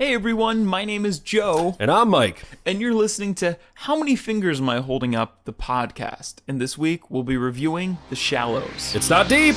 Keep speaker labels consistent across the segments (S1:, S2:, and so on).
S1: Hey everyone, my name is Joe.
S2: And I'm Mike.
S1: And you're listening to How Many Fingers Am I Holding Up? The podcast. And this week we'll be reviewing The Shallows.
S2: It's not deep.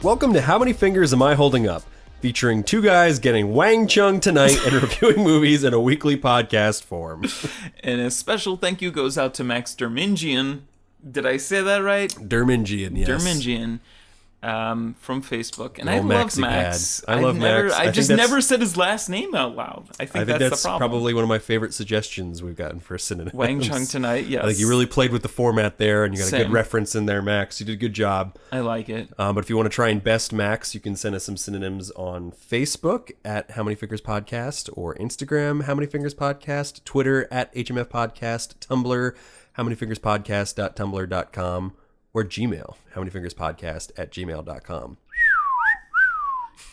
S2: Welcome to How Many Fingers Am I Holding Up? Featuring two guys getting Wang Chung tonight and reviewing movies in a weekly podcast form.
S1: And a special thank you goes out to Max Dermingian. Did I say that right?
S2: Dermingian, yes.
S1: Dermingian. From Facebook. And I
S2: Old
S1: love
S2: Maxi
S1: Max.
S2: Pad. I love Max.
S1: I just never said his last name out loud. I think that's the problem.
S2: Probably one of my favorite suggestions we've gotten for synonyms.
S1: Wang Chung tonight, yes.
S2: I think you really played with the format there, and you got a
S1: Same.
S2: good reference in there, Max. You did a good job.
S1: I like it.
S2: But if you want to try and best Max, you can send us some synonyms on Facebook at How Many Fingers Podcast, or Instagram, How Many Fingers Podcast, Twitter at HMF Podcast, Tumblr, How Many Fingers Podcast.tumblr.com, or Gmail, How Many Fingers Podcast at gmail.com.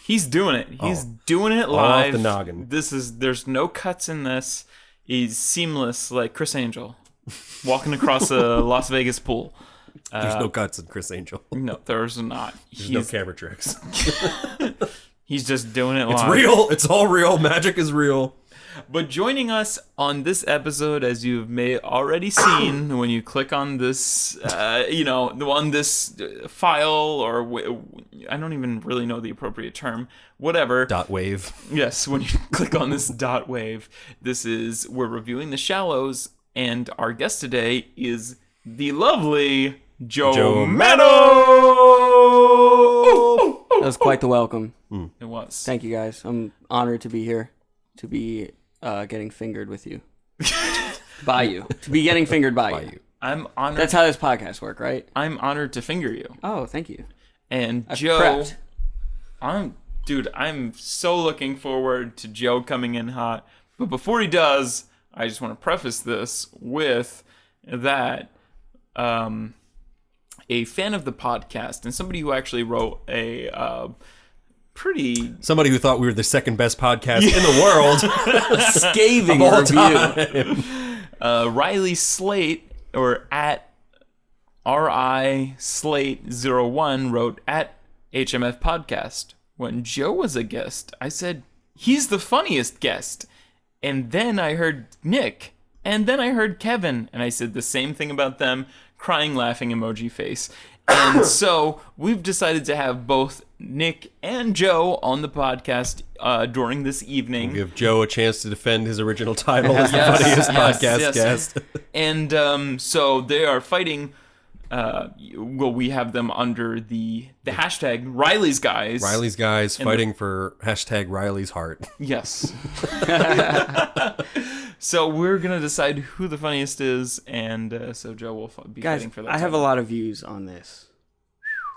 S1: He's doing it. He's doing it live.
S2: All off the noggin.
S1: There's no cuts in this. He's seamless like Chris Angel walking across a Las Vegas pool.
S2: There's no cuts in Chris Angel.
S1: No, there's not.
S2: There's no camera tricks.
S1: He's just doing it live.
S2: It's real. It's all real. Magic is real.
S1: But joining us on this episode, as you may already seen when you click on this, on this file, or I don't even really know the appropriate term, whatever.
S2: Dot wave.
S1: Yes, when you click on this dot wave, we're reviewing The Shallows, and our guest today is the lovely Joe Manno!
S3: That was quite the welcome.
S1: It was.
S3: Thank you, guys. I'm honored to be here, to be getting fingered with you. By you. To be getting fingered by you.
S1: I'm honored.
S3: That's how this podcast works, right?
S1: I'm honored to finger you.
S3: Oh, thank you.
S1: And
S3: I've
S1: Joe,
S3: prepped.
S1: I'm so looking forward to Joe coming in hot. But before he does, I just want to preface this with that a fan of the podcast and somebody who actually wrote a
S2: somebody who thought we were the second best podcast in the world.
S3: Scathing review.
S1: Riley Slate, or at RI Slate01, wrote at HMF Podcast. When Joe was a guest, I said, he's the funniest guest. And then I heard Nick. And then I heard Kevin. And I said the same thing about them. Crying, laughing emoji face. And so we've decided to have both Nick and Joe on the podcast during this evening.
S2: We'll give Joe a chance to defend his original title as the funniest podcast guest.
S1: And so they are fighting. We have them under the hashtag Riley's Guys.
S2: Riley's Guys fighting for hashtag Riley's Heart.
S1: Yes. So we're going to decide who the funniest is, and so Joe will be fighting for that.
S3: I have a lot of views on this.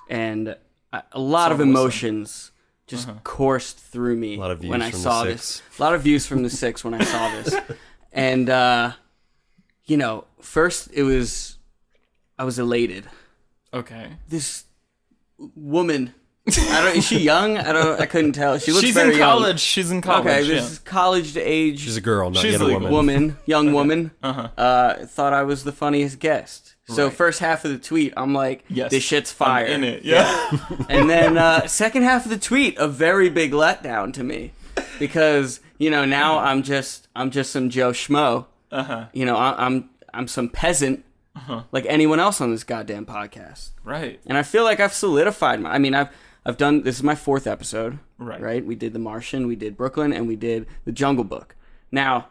S3: And a lot of emotions just coursed through me when I saw this. A lot of views from the 6 when I saw this. And, first I was elated.
S1: Okay.
S3: This woman, is she young? I couldn't tell. She looks
S1: She's
S3: very
S1: in
S3: young.
S1: college. She's in college.
S3: Okay, this is college age.
S2: She's a girl, not
S1: She's
S2: yet a
S1: legal.
S2: woman.
S3: Young woman. Thought I was the funniest guest. So first half of the tweet, I'm like, this shit's fire.
S1: I'm in it, yeah.
S3: And then second half of the tweet, a very big letdown to me. Because, now I'm just some Joe Schmo. I'm some peasant. Like anyone else on this goddamn podcast.
S1: Right.
S3: And I feel like I've solidified I've done, this is my 4th episode. Right? We did The Martian, we did Brooklyn, and we did The Jungle Book. Now,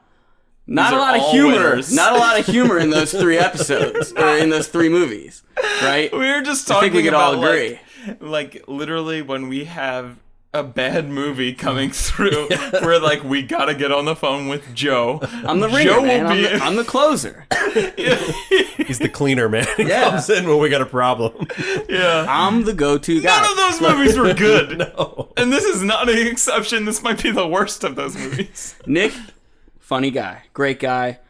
S3: not a lot of humor in those 3 episodes, or in those 3 movies, right?
S1: We were just talking
S3: I think we could
S1: about
S3: all agree.
S1: Like literally when we have a bad movie coming through. We're like, we gotta get on the phone with Joe.
S3: I'm the ringer, man. I'm the closer.
S2: He's the cleaner, man. He
S3: Yeah.
S2: comes in when we got a problem.
S1: Yeah.
S3: I'm the go-to guy.
S1: None of those movies were good.
S2: No.
S1: And this is not an exception. This might be the worst of those movies.
S3: Nick, funny guy, great guy.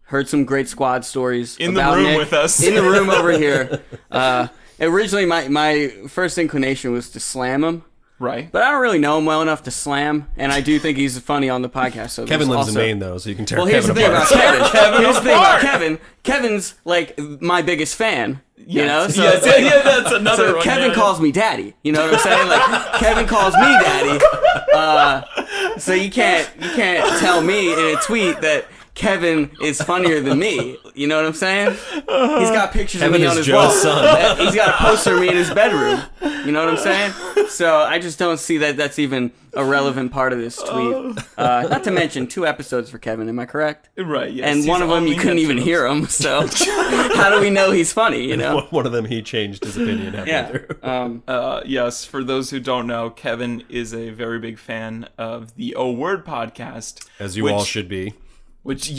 S3: Heard some great squad stories
S1: In the
S3: about
S1: room
S3: Nick.
S1: with us.
S3: In the room over here. Originally, my first inclination was to slam him.
S1: Right.
S3: But I don't really know him well enough to slam, and I do think he's funny on the podcast. So
S2: Kevin lives
S3: also...
S2: in Maine, though, so you can tear
S3: Well, here's
S2: Kevin
S3: the thing
S2: apart.
S3: about Kevin. Here's the thing about Kevin. Kevin's like my biggest fan. You know, so
S1: yes,
S3: it's like,
S1: yeah, that's another
S3: so
S1: one.
S3: Kevin
S1: yeah.
S3: calls me daddy. You know what I'm saying? Like Kevin calls me daddy. So you can't tell me in a tweet that Kevin is funnier than me. You know what I'm saying? He's got pictures
S2: Kevin
S3: of me
S2: is
S3: on his
S2: Joe's
S3: wall.
S2: son.
S3: He's got a poster of me in his bedroom. You know what I'm saying? So I just don't see that that's even a relevant part of this tweet. Not to mention 2 episodes for Kevin. Am I correct?
S1: Right, yes.
S3: And
S1: He's
S3: one of them
S1: only
S3: you couldn't
S1: had
S3: even
S1: 2.
S3: hear him. So how do we know he's funny? You know?
S2: One of them, he changed his opinion halfway
S3: Yeah.
S2: through.
S1: Yes, for those who don't know, Kevin is a very big fan of the O Word podcast.
S2: As you all should be.
S1: Which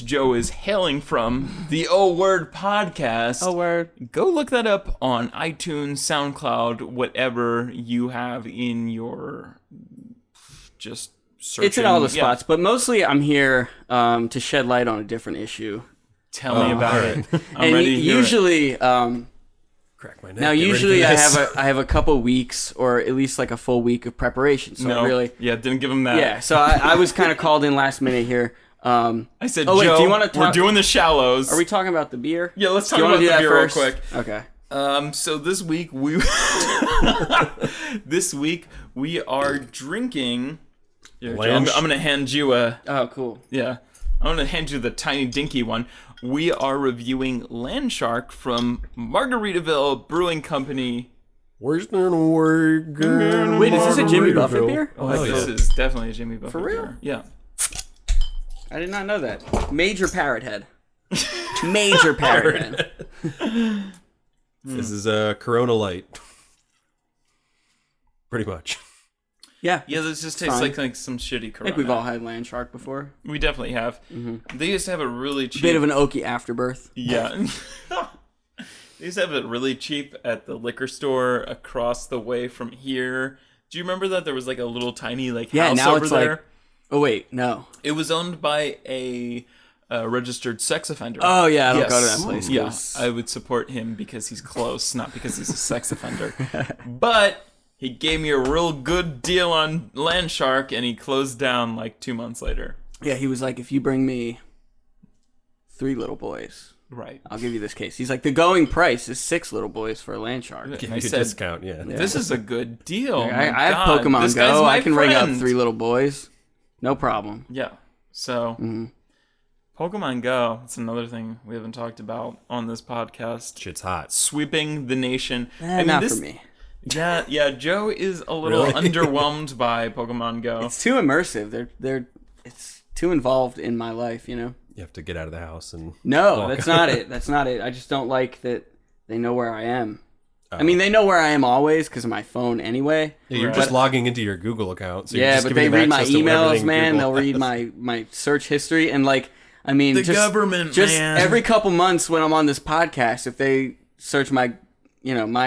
S1: Joe is hailing from, the O Word podcast.
S3: Oh, word.
S1: Go look that up on iTunes, SoundCloud, whatever you have in your just searching.
S3: It's in all the spots, but mostly I'm here to shed light on a different issue.
S1: Tell me about it. I'm
S3: And
S1: ready to hear it.
S3: usually,
S2: Crack my neck.
S3: now
S2: Get ready
S3: usually
S2: for
S3: I
S2: this.
S3: have a couple weeks or at least like a full week of preparation. So
S1: No,
S3: really,
S1: didn't give him that.
S3: yeah. So I was kind of called in last minute here.
S1: I said,
S3: Oh, wait,
S1: Joe,
S3: do you wanna
S1: we're
S3: talk-
S1: doing the shallows.
S3: Are we talking about the beer?
S1: Yeah, let's talk
S3: Do you
S1: about
S3: wanna
S1: the
S3: do that
S1: beer real
S3: first?
S1: quick.
S3: Okay.
S1: So this week we are drinking. Here, Joe, I'm
S2: Lanch.
S1: gonna hand you a.
S3: Oh, cool.
S1: Yeah, I'm gonna hand you the tiny dinky one. We are reviewing Landshark from Margaritaville Brewing Company.
S2: Western Oregon.
S3: Wait, is this a Jimmy Buffett
S2: Margaritaville.
S3: beer?
S1: Oh,
S2: yeah.
S1: this is definitely a Jimmy Buffett
S3: For real?
S1: beer. Yeah.
S3: I did not know that. Major parrot head. Major parrot head.
S2: This is a Corona Light. Pretty much.
S3: Yeah.
S1: Yeah, this just tastes
S3: Fine.
S1: like some shitty
S3: I
S1: Corona.
S3: think we've all had land shark before.
S1: We definitely have. They used to have a really cheap.
S3: Bit of an oaky afterbirth.
S1: Yeah. They used to have it really cheap at the liquor store across the way from here. Do you remember that there was like a little tiny house
S3: now
S1: over
S3: it's
S1: there?
S3: like. Oh wait, no.
S1: It was owned by a registered sex offender.
S3: Oh yeah, I don't go to
S1: Yes.
S3: that place.
S1: Yeah,
S3: 'cause-
S1: I would support him because he's close, not because he's a sex offender. But he gave me a real good deal on Landshark, and he closed down like 2 months later.
S3: Yeah, he was like, if you bring me 3 little boys,
S1: Right.
S3: I'll give you this case. He's like, the going price is 6 little boys for a land shark.
S1: And
S2: Give
S1: I
S2: you a
S1: said,
S2: discount, yeah.
S1: this is a good deal.
S3: I
S1: My
S3: have
S1: God,
S3: Pokemon
S1: this guy's
S3: Go.
S1: my
S3: I can ring up
S1: friend.
S3: 3 little boys. No problem.
S1: Yeah. So, Pokemon Go, that's another thing we haven't talked about on this podcast.
S2: Shit's hot.
S1: Sweeping the nation.
S3: Not for me.
S1: Yeah, Joe is a little
S2: Really?
S1: underwhelmed by Pokemon Go.
S3: It's too immersive. It's too involved in my life, you know?
S2: You have to get out of the house and...
S3: No,
S2: walk.
S3: that's not it. That's not it. I just don't like that they know where I am. I mean, they know where I am always because of my phone anyway.
S2: Yeah, you're
S1: Right.
S2: just logging into your Google account. So you're
S3: Yeah,
S2: just
S3: but
S2: giving
S3: they
S2: them
S3: read my
S2: access to
S3: emails,
S2: everything
S3: man.
S2: Google
S3: They'll read
S2: has.
S3: my search history, and I mean,
S1: The
S3: just,
S1: government,
S3: just
S1: man.
S3: every couple months when I'm on this podcast, if they search my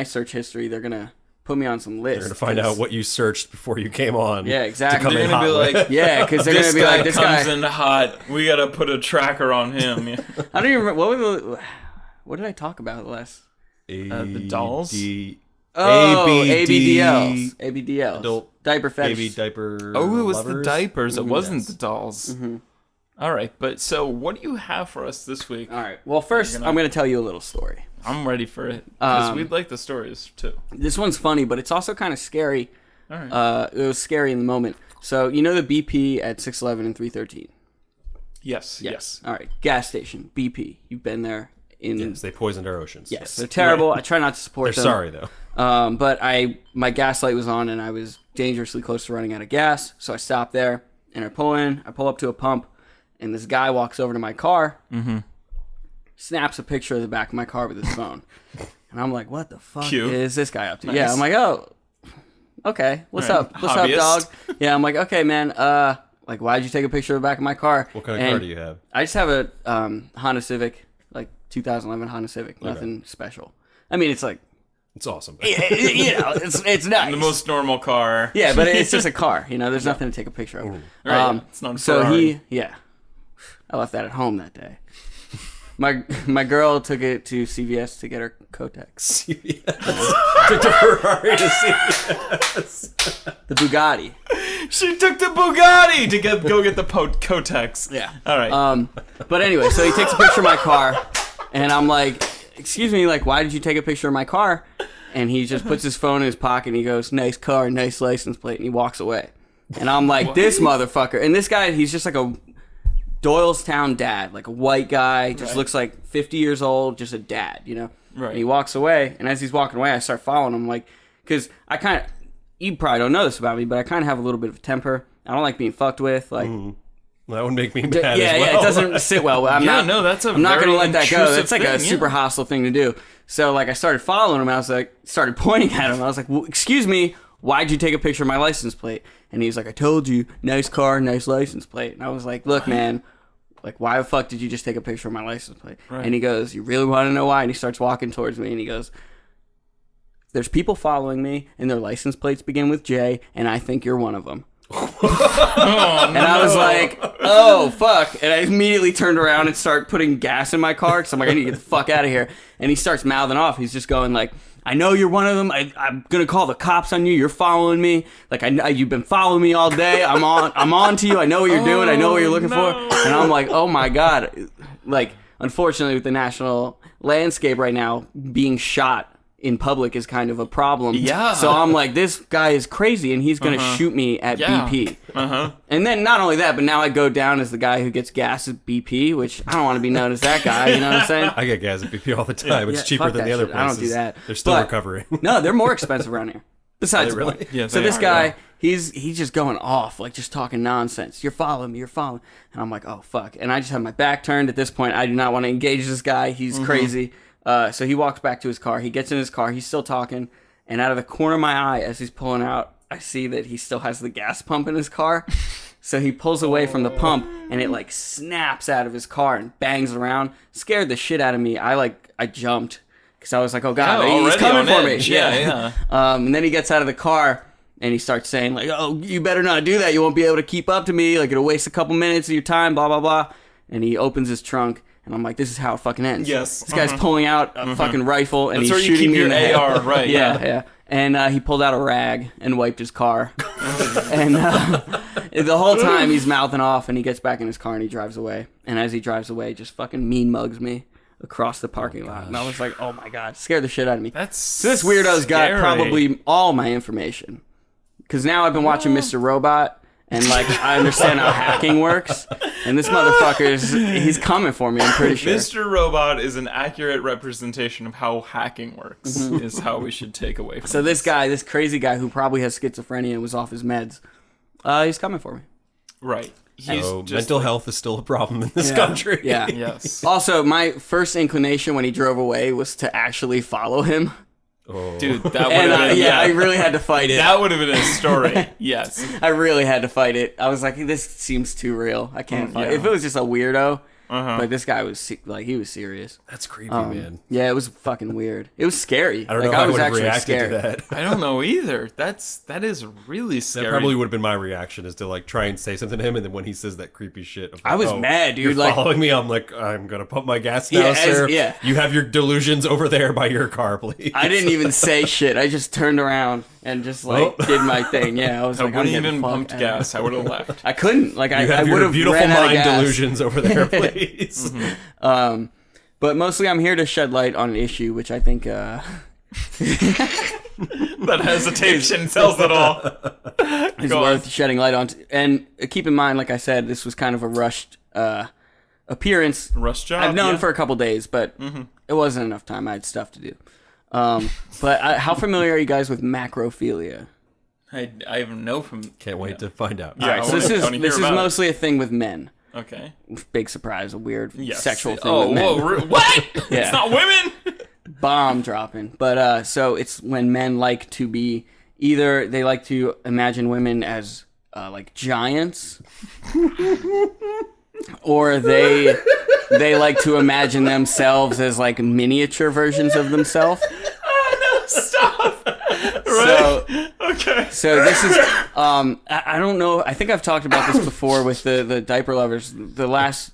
S3: search history, they're gonna put me on some list.
S2: They're going to find out what you searched before you came on.
S3: Yeah, exactly.
S2: To come
S1: They're
S2: in
S1: gonna be
S2: hot.
S1: like,
S3: Yeah, because they're
S1: this
S3: gonna be
S1: guy
S3: like, this
S1: comes
S3: guy.
S1: in hot. We gotta put a tracker on him. Yeah.
S3: I don't even remember what did I talk about last?
S1: The dolls?
S3: Oh,
S2: ABD.
S3: ABDLs. ABDLs.
S2: Adult
S3: Diaper fetish.
S2: Baby diaper
S1: Oh, it was the
S2: lovers?
S1: diapers. It wasn't
S2: Yes.
S1: the dolls. All right, but so what do you have for us this week?
S3: All right. Well, first, I'm going to tell you a little story.
S1: I'm ready for it because we'd like the stories too.
S3: This one's funny, but it's also kind of scary.
S1: All right.
S3: It was scary in the moment. So, you know the BP at 611 and 313?
S1: Yes.
S3: All right. Gas station, BP. You've been there.
S2: Yes, they poisoned our oceans.
S3: Yes, they're terrible. I try not to support
S2: They're
S3: them.
S2: sorry, though.
S3: But my gas light was on, and I was dangerously close to running out of gas. So I stopped there, and I pull up to a pump, and this guy walks over to my car, snaps a picture of the back of my car with his phone. And I'm like, what the fuck
S1: Cute.
S3: is this guy up to?
S1: Nice.
S3: Yeah, I'm like, oh, okay, what's
S1: Right.
S3: up? What's up,
S1: Hobbyist.
S3: dog? Yeah, I'm like, okay, man. Like, why'd you take a picture of the back of my car?
S2: What kind of car do you have?
S3: I just have a Honda Civic, like 2011 Honda Civic. Nothing special. I mean, it's like,
S2: It's awesome.
S3: it's nice.
S1: The most normal car.
S3: Yeah, but it's just a car. There's nothing to take a picture of.
S1: Right, it's not a
S3: so
S1: Ferrari.
S3: I left that at home that day. My girl took it to CVS to get her Kotex.
S2: Took the Ferrari to CVS.
S3: The Bugatti.
S1: She took the Bugatti to go get the Kotex.
S3: Yeah.
S1: All right.
S3: But anyway, so he takes a picture of my car, and I'm like, excuse me, like, why did you take a picture of my car? And he just puts his phone in his pocket, and he goes, nice car, nice license plate, and he walks away. And I'm like, this motherfucker. And this guy, he's just like a Doylestown dad, like a white guy, just looks like 50 years old, just a dad,
S1: Right.
S3: And he walks away, and as he's walking away, I start following him, like, because I kind of, you probably don't know this about me, but I kind of have a little bit of a temper. I don't like being fucked with, like.
S2: That would make me mad
S3: Yeah,
S2: as well.
S3: yeah, it doesn't sit well. I'm not going to let that go. That's like a super hostile thing to do. So, like, I started following him. I was like, started pointing at him. I was like, well, excuse me, why'd you take a picture of my license plate? And he's like, I told you, nice car, nice license plate. And I was like, look, man, like, why the fuck did you just take a picture of my license plate? Right. And he goes, you really want to know why? And he starts walking towards me, and he goes, there's people following me, and their license plates begin with J, and I think you're one of them. And I was like, oh, fuck. And I immediately turned around and started putting gas in my car because I'm like, I need to get the fuck out of here. And he starts mouthing off. He's just going like, I know you're one of them. I'm going to call the cops on you. You're following me. Like, you've been following me all day. I'm on to you. I know what you're doing. I know what you're looking for. And I'm like, oh, my God. Like, unfortunately, with the national landscape right now, being shot in public is kind of a problem.
S1: Yeah.
S3: So I'm like, this guy is crazy, and he's going to shoot me at BP. And then not only that, but now I go down as the guy who gets gas at BP, which I don't want to be known as that guy. You know what I'm saying?
S2: I get gas at BP all the time. It's cheaper than the other places.
S3: I don't do that.
S2: They're still recovering.
S3: No, they're more expensive around here. Besides,
S2: Are they really?
S1: Yeah,
S3: so
S1: they
S3: this
S1: are,
S3: guy,
S1: yeah.
S3: he's just going off, like just talking nonsense. You're following me. And I'm like, oh, fuck. And I just have my back turned at this point. I do not want to engage this guy. He's crazy. So he walks back to his car. He gets in his car. He's still talking. And out of the corner of my eye, as he's pulling out, I see that he still has the gas pump in his car. So he pulls away from the pump, and it like snaps out of his car and bangs around. Scared the shit out of me. I jumped because I was like, oh, God, he's coming for me.
S1: Yeah.
S3: And then he gets out of the car, and he starts saying, like, oh, you better not do that. You won't be able to keep up to me. Like, it'll waste a couple minutes of your time, blah, blah, blah. And he opens his trunk. And I'm like, this is how it fucking ends.
S1: Yes.
S3: This guy's pulling out a fucking rifle, and
S1: That's
S3: he's
S1: where you
S3: shooting
S1: keep
S3: me
S1: your
S3: in the head.
S1: AR, right?
S3: Yeah. And he pulled out a rag and wiped his car. And the whole time he's mouthing off, and he gets back in his car and he drives away. And as he drives away, just fucking mean mugs me across the parking lot. And I was like, oh my God, scared the shit out of me. So this weirdo's got probably all my information. Because now I've been watching Mr. Robot. And, like, I understand how hacking works. And this motherfucker, he's coming for me, I'm pretty sure.
S1: Mr. Robot is an accurate representation of how hacking works, is how we should take away from
S3: So this guy, this crazy guy who probably has schizophrenia and was off his meds, he's coming for me.
S1: Right.
S2: So mental health is still a problem in this country.
S3: Yeah.
S1: Yes.
S3: Also, my first inclination when he drove away was to actually follow him.
S2: Oh.
S1: Dude, that would have been...
S3: I really had to fight it.
S1: That would have been a story. Yes.
S3: I really had to fight it. I was like, this seems too real. I can't fight it. If it was just a weirdo... Like, this guy was, like, he was serious.
S2: That's creepy, man.
S3: Yeah, it was fucking weird. It was scary.
S2: I don't know if I would have reacted to that.
S1: I don't know either. That is really scary.
S2: That probably would have been my reaction, is to, like, try and say something to him, and then when he says that creepy shit...
S3: I was mad, dude.
S2: You're
S3: like,
S2: following me? I'm like, I'm gonna pump my gas now, sir. You have your delusions over there by your car, please.
S3: I didn't even say shit. I just turned around and just, like, did my thing. Yeah, I was like,
S1: wouldn't even pumped gas. I would have left.
S3: I couldn't. Like, I
S2: have
S3: would
S2: your
S3: have
S2: beautiful mind delusions over there, please.
S3: But mostly I'm here to shed light on an issue which I think
S1: that hesitation tells it all.
S3: is worth shedding light on. And keep in mind, like I said, this was kind of a rushed appearance.
S1: Rush job.
S3: I've known for a couple days, but it wasn't enough time. I had stuff to do. But how familiar are you guys with macrophilia?
S1: I even know from...
S2: Can't wait to find out.
S3: Yeah, so this is mostly a thing with men.
S1: Okay.
S3: Big surprise, a weird sexual thing with men.
S1: What? It's not women?
S3: Bomb dropping. But so it's when men like to be either they like to imagine women as like giants, or they like to imagine themselves as like miniature versions of themselves.
S1: Oh no! Stop. Right.
S3: So
S1: okay.
S3: So this is I don't know. I think I've talked about this before with the diaper lovers. The last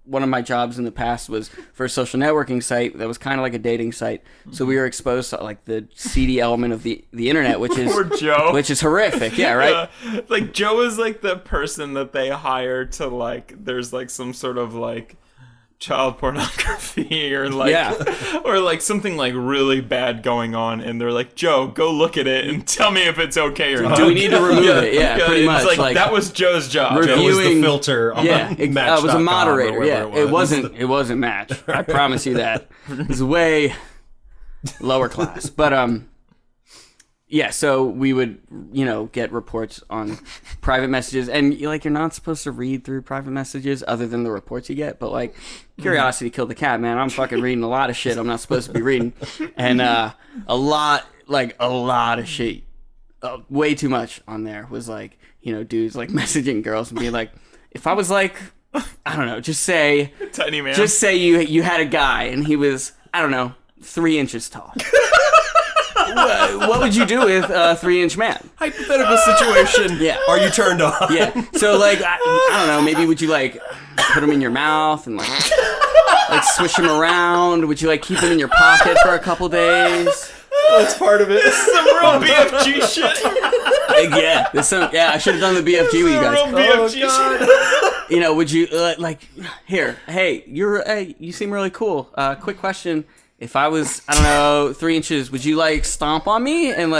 S3: one of my jobs in the past was for a social networking site that was kind of like a dating site. So we were exposed to like the seedy element of the internet, which is
S1: Poor Joe.
S3: which is horrific. Yeah, right.
S1: Like Joe is like the person that they hire to like. There's like some sort of like child pornography or like or like something like really bad going on, and they're like, Joe, go look at it and tell me if it's okay or not.
S3: Do we need to remove it? Yeah, pretty much.
S1: Like that was Joe's job.
S3: Reviewing,
S2: Joe was the filter on
S3: it was a moderator. Yeah,
S2: it
S3: it wasn't Match. I promise you that. It was way lower class. But yeah, so we would, get reports on private messages, and you're not supposed to read through private messages other than the reports you get, but like curiosity killed the cat, man. I'm fucking reading a lot of shit I'm not supposed to be reading, and a lot of shit, way too much on there was like, dudes like messaging girls and being like, if I was like, I don't know, just say
S1: tiny man,
S3: just say you had a guy and he was, I don't know, 3 inches tall. What would you do with a 3-inch man?
S2: Hypothetical situation.
S3: Yeah.
S2: Are you turned on?
S3: Yeah. So like I don't know. Maybe would you like put him in your mouth and like swish him around? Would you like keep him in your pocket for a couple days?
S2: That's part of it.
S1: This is some real BFG shit.
S3: Yeah. I should have done the BFG with you guys.
S1: Real BFG shit.
S3: Would you like here? Hey, you seem really cool. Quick question. If I was, I don't know, 3 inches, would you like stomp on me and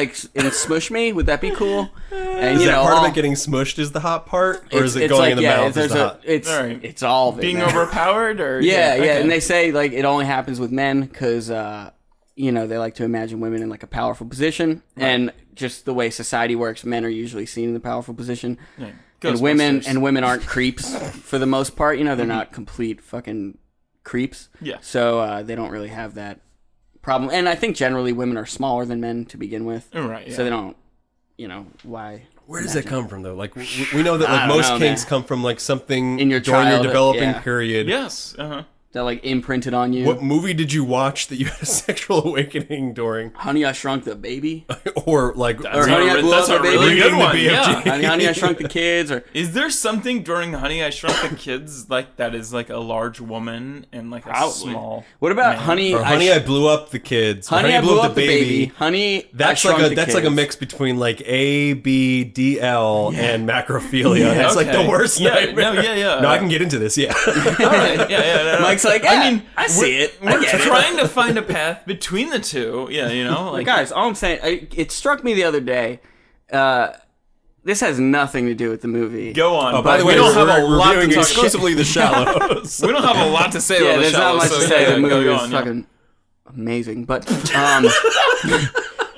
S3: smush me? Would that be cool? And
S2: is that part of it getting smushed is the hot part, or is it going in the mouth? Is the hot?
S3: It's all of it,
S1: being
S3: man.
S1: overpowered, or
S3: yeah. And they say like it only happens with men because they like to imagine women in like a powerful position, and just the way society works, men are usually seen in the powerful position, and women aren't creeps for the most part. They're not complete fucking creeps.
S1: Yeah.
S2: So
S3: they don't really have that problem. And I think generally women are smaller than men to begin with.
S1: Right. Yeah.
S3: So they don't, why.
S2: Where does that come from though? Like we know that like most kinks come from like something
S3: in your
S2: during your developing period.
S1: Yes. Uh-huh.
S3: That like imprinted on you.
S2: What movie did you watch that you had a sexual awakening during?
S3: Honey, I Shrunk the Baby.
S2: Or like
S3: Honey, I Blew Up the Baby.
S1: Really good one. Yeah.
S3: Honey, I Shrunk the Kids. Or
S1: is there something during Honey, I Shrunk the Kids like that is like a large woman and like a small?
S3: What about
S1: man?
S3: Honey?
S2: I Blew Up the Kids.
S3: Honey, I Blew Up the Baby. Honey,
S2: that's like a mix between like ABDL and macrophilia. That's like the worst nightmare. No, I can get into this. Yeah.
S1: All right. Yeah.
S3: Mike's like, I see it.
S1: We're trying to find a path between the two. Yeah, like
S3: guys, all I'm saying, it struck me the other day. This has nothing to do with the movie.
S1: Go on.
S2: By the way,
S1: we don't have a lot to talk
S2: exclusively The Shallows.
S1: We don't have a lot to say about The
S3: Shallows. Yeah, there's not much to say. The movie is fucking amazing. But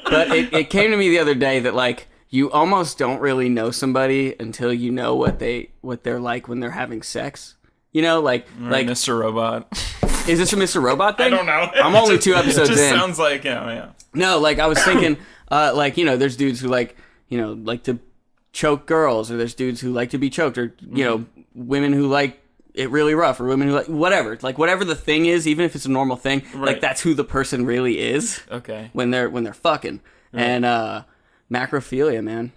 S3: but it came to me the other day that like you almost don't really know somebody until you know what they're like when they're having sex. Like
S1: Mr. Robot.
S3: Is this a Mr. Robot thing?
S1: I don't know.
S3: I'm only 2 episodes in.
S1: It just sounds like, yeah.
S3: No, like I was thinking, there's dudes who like to choke girls, or there's dudes who like to be choked, or, women who like it really rough, or women who like whatever. Like whatever the thing is, even if it's a normal thing, like that's who the person really is.
S1: Okay.
S3: When they're fucking. Right. And macrophilia, man.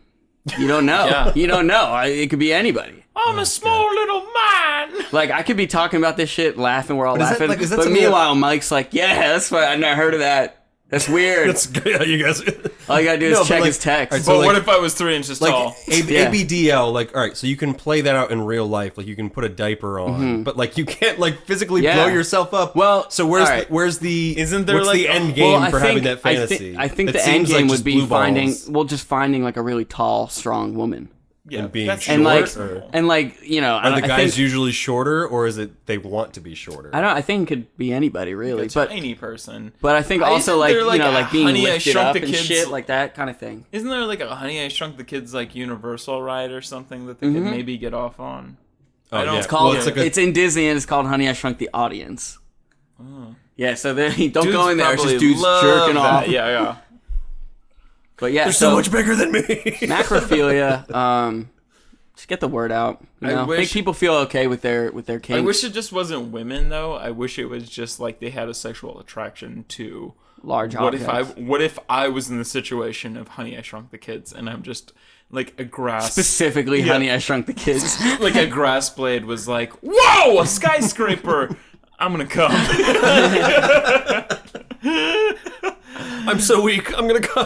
S3: You don't know. You don't know. It could be anybody.
S1: I'm a small little man.
S3: Like, I could be talking about this shit, laughing, we're all laughing. But meanwhile, Mike's like, yeah, that's fine. I've never heard of that. That's weird.
S2: That's good. You guys.
S3: All you gotta do is check his text.
S1: Right, so what if I was 3 inches tall?
S2: ABDL, like, all right, so you can play that out in real life. Like, you can put a diaper on, but like, you can't like physically blow yourself up.
S3: Well,
S2: so where's the
S1: isn't there
S2: what's
S1: like
S2: the end game for having that fantasy?
S3: I think the end game would be finding like a really tall, strong woman.
S2: Yeah, and being short,
S3: and like
S2: are the guys usually shorter, or is it they want to be shorter?
S3: I think it could be anybody really,
S1: like a tiny person.
S3: But I think also like being lifted up and shit like that kind of thing.
S1: Isn't there like a Honey I Shrunk the Kids like universal ride or something that they could maybe get off on?
S3: It's called. It's in Disney and it's called Honey I Shrunk the Audience. Oh. Yeah, so don't go in there. It's just dudes jerking off.
S1: Yeah.
S3: But yeah,
S2: They're so much bigger than me.
S3: macrophilia. Just get the word out. You know? Make people feel okay with their kinks.
S1: I wish it just wasn't women though. I wish it was just like they had a sexual attraction to
S3: large objects.
S1: What if I was in the situation of Honey I Shrunk the Kids and I'm just like a grass
S3: specifically Honey I Shrunk the Kids.
S1: Like a grass blade was like, whoa, a skyscraper. I'm gonna come.
S2: I'm so weak. I'm gonna come.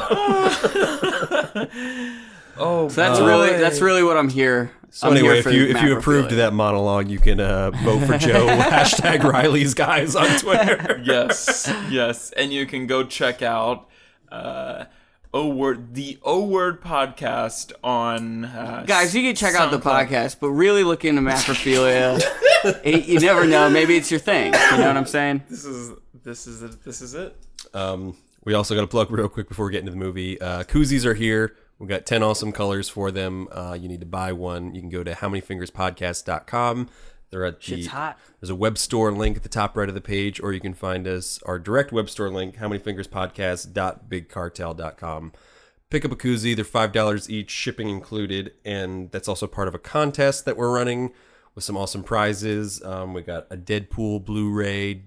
S3: So that's really what I'm here.
S2: So anyway, if you approved of that monologue, you can vote for Joe. Hashtag Riley's Guys on Twitter.
S1: Yes, and you can go check out the O Word podcast on
S3: guys. You can check out the podcast, but really look into macrophilia. You never know. Maybe it's your thing. You know what I'm saying?
S1: This is it.
S2: We also got to plug real quick before we get into the movie. Koozies are here. We've got 10 awesome colors for them. You need to buy one. You can go to howmanyfingerspodcast.com. They're at
S3: Shit's hot.
S2: There's a web store link at the top right of the page, or you can find our direct web store link, howmanyfingerspodcast.bigcartel.com. Pick up a koozie. They're $5 each, shipping included, and that's also part of a contest that we're running with some awesome prizes. We got a Deadpool Blu-ray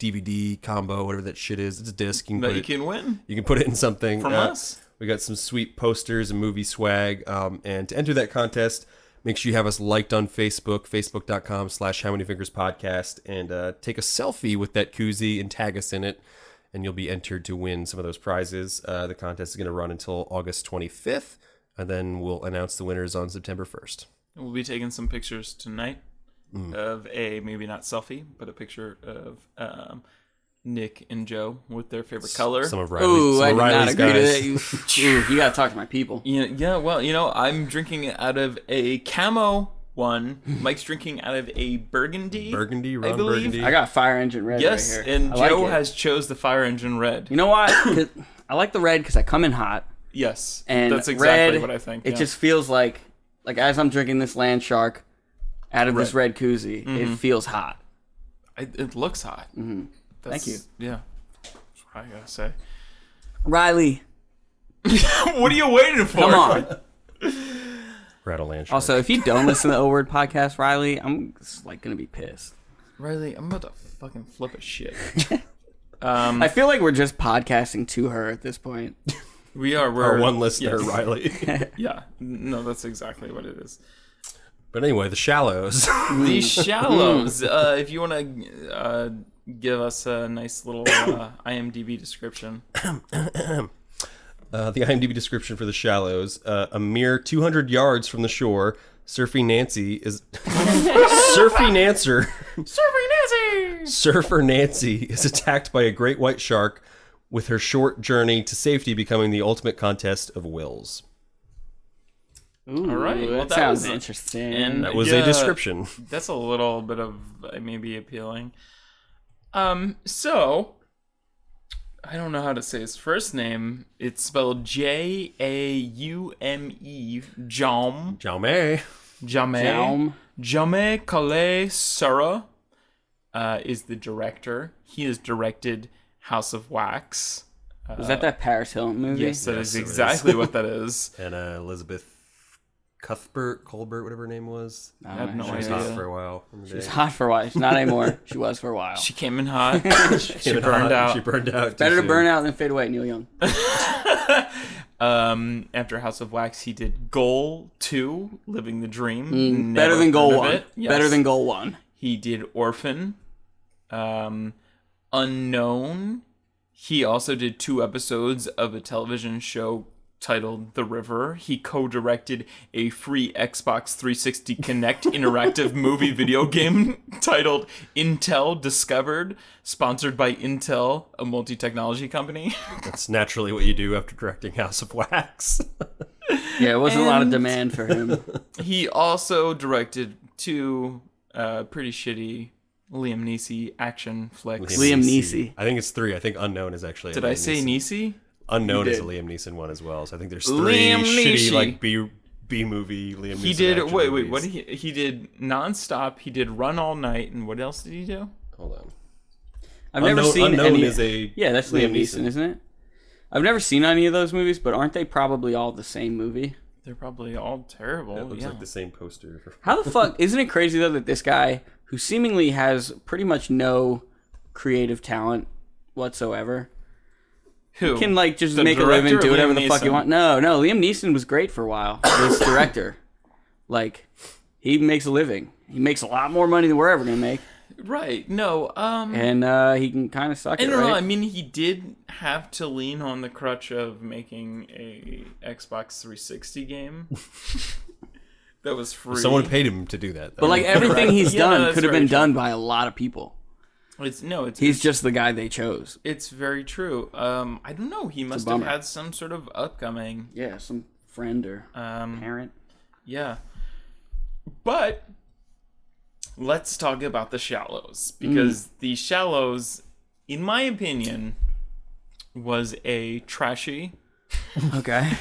S2: DVD combo, whatever that shit is. It's a disc. You can win. You can put it in something
S1: from us.
S2: We got some sweet posters and movie swag. And to enter that contest, make sure you have us liked on Facebook, facebook.com/howmanyfingerspodcast, and take a selfie with that koozie and tag us in it, and you'll be entered to win some of those prizes. The contest is going to run until August 25th, and then we'll announce the winners on September 1st.
S1: We'll be taking some pictures tonight of maybe not selfie, but a picture of Nick and Joe with their favorite color.
S2: Some of Riley's, I did not agree to that.
S3: You gotta talk to my people.
S1: Yeah. Well, I'm drinking out of a camo one. Mike's drinking out of a burgundy.
S2: Rum
S1: I believe.
S2: burgundy.
S3: I got fire engine red.
S1: Yes,
S3: right here.
S1: and Joe has chose the fire engine red.
S3: You know why? I like the red because I come in hot.
S1: Yes,
S3: and
S1: that's exactly
S3: red,
S1: what I think.
S3: It just feels like as I'm drinking this Land Shark out of this red koozie, it feels hot.
S1: It looks hot.
S3: Mm-hmm. Thank you.
S1: Yeah, that's what I gotta say.
S3: Riley,
S1: what are you waiting for?
S3: Come on.
S2: Rattle Land Shark.
S3: Also, if you don't listen to the O Word podcast, Riley, I'm gonna be pissed.
S1: Riley, I'm about to fucking flip a shit.
S3: I feel like we're just podcasting to her at this point.
S1: We are. We're
S2: our one listener, yes. Riley.
S1: Yeah. No, that's exactly what it is.
S2: But anyway, The Shallows.
S1: The Shallows. If you want to give us a nice little IMDb description.
S2: The IMDb description for The Shallows: a mere 200 yards from the shore, Surfer Nancy is attacked by a great white shark, with her short journey to safety becoming the ultimate contest of wills.
S3: Ooh, all right, well, that sounds interesting.
S2: And that was a description.
S1: That's a little bit of maybe appealing. So I don't know how to say his first name. It's spelled Jaume. Jaume collet-serra is the director. He has directed House of Wax.
S3: Is that Paris Hilton movie?
S1: Yes, that is exactly what that is.
S2: And Elizabeth Colbert, whatever her name was.
S1: I have no idea.
S2: She was hot for a while.
S3: She was hot for a while. She's not anymore. She was for a while.
S1: She came in hot. She burned out.
S2: She burned out.
S3: Better to burn out than fade away, Neil Young.
S1: After House of Wax, he did Goal 2, Living the Dream.
S3: Better than Goal 1. Yes. Better than Goal 1.
S1: He did Orphan. Unknown. He also did 2 episodes of a television show titled The River. He co-directed a free Xbox 360 Kinect interactive movie video game titled Intel Discovered, sponsored by Intel, a multi-technology company.
S2: That's naturally what you do after directing House of Wax.
S3: Yeah, it wasn't a lot of demand for him.
S1: He also directed 2 pretty shitty Liam Neeson action flicks.
S3: Liam Neeson.
S2: I think it's 3. I think Unknown is actually.
S1: Did I say Neeson?
S2: Unknown is a Liam Neeson one as well. So I think there's 3 shitty like B movie Liam Neeson.
S1: He did wait.
S2: Movies.
S1: What he did Nonstop. He did Run All Night, and what else did he do?
S2: Hold on.
S3: I've never seen
S2: Unknown
S3: any.
S2: Is a
S3: that's Liam Neeson, isn't it? I've never seen any of those movies, but aren't they probably all the same movie?
S1: They're probably all terrible.
S2: It looks like the same poster.
S3: How the fuck... Isn't it crazy, though, that this guy, who seemingly has pretty much no creative talent whatsoever...
S1: Who?
S3: Can, like, just make a living, do whatever the fuck you want. No, Liam Neeson was great for a while. This director. Like, he makes a living. He makes a lot more money than we're ever going to make.
S1: Right. No.
S3: And he can kind of suck it, right?
S1: I mean, he did have to lean on the crutch of making a Xbox 360 game that was free.
S2: Someone paid him to do that, though.
S3: But, like, everything he's done could have been
S1: true.
S3: done by a lot of people. He's just the guy they chose.
S1: It's very true. I don't know. He must have had some sort of upcoming...
S3: Yeah, some friend or parent.
S1: Yeah. But let's talk about The Shallows. Because The Shallows, in my opinion, was a trashy...
S3: Okay.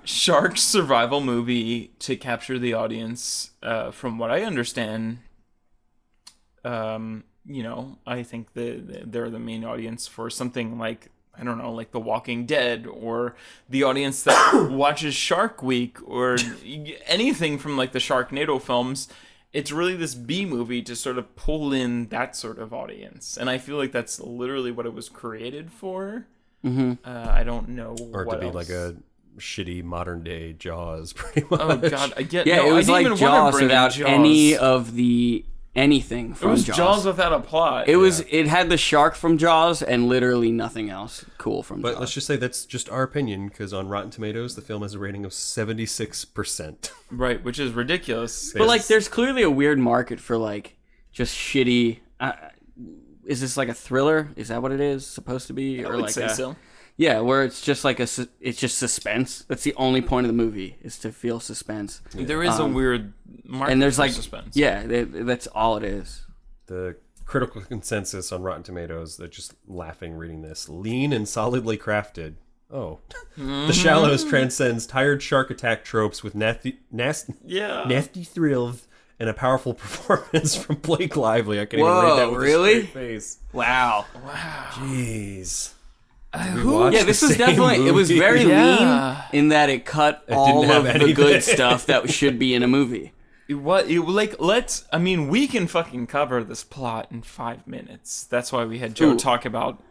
S1: shark survival movie to capture the audience. From what I understand... I think they're the main audience for something like, I don't know, like The Walking Dead, or the audience that watches Shark Week, or anything from like the Sharknado films. It's really this B movie to sort of pull in that sort of audience. And I feel like that's literally what it was created for.
S3: Mm-hmm.
S1: I don't know
S2: or
S1: what
S2: to be
S1: else.
S2: like a shitty modern day Jaws, pretty much.
S1: Oh, God. I get
S3: Yeah,
S1: no,
S3: it was
S1: I didn't
S3: like
S1: even wanna
S3: Jaws
S1: bring in
S3: without
S1: Jaws.
S3: any of the... anything from
S1: It was
S3: Jaws.
S1: Jaws without a plot.
S3: It had the shark from Jaws and literally nothing else cool from Jaws.
S2: But let's just say that's just our opinion, because on Rotten Tomatoes, the film has a rating of 76%.
S1: Right, which is ridiculous.
S3: But like, there's clearly a weird market for like just shitty. Is this like a thriller? Is that what it is supposed to be?
S1: I would say so.
S3: Yeah, where it's just like it's just suspense. That's the only point of the movie, is to feel suspense.
S1: Yeah. There is a weird market
S3: and there's
S1: for
S3: like
S1: suspense.
S3: Yeah, that's all it is.
S2: The critical consensus on Rotten Tomatoes, they're just laughing reading this. Lean and solidly crafted. Oh. The Shallows transcends tired shark attack tropes with nasty thrills and a powerful performance from Blake Lively. I can't even read that with
S3: really?
S2: a straight face.
S3: Wow.
S2: Jeez.
S3: This was definitely it was very lean in that it cut all of the good stuff that should be in a movie.
S1: We can fucking cover this plot in 5 minutes. That's why we had Joe talk about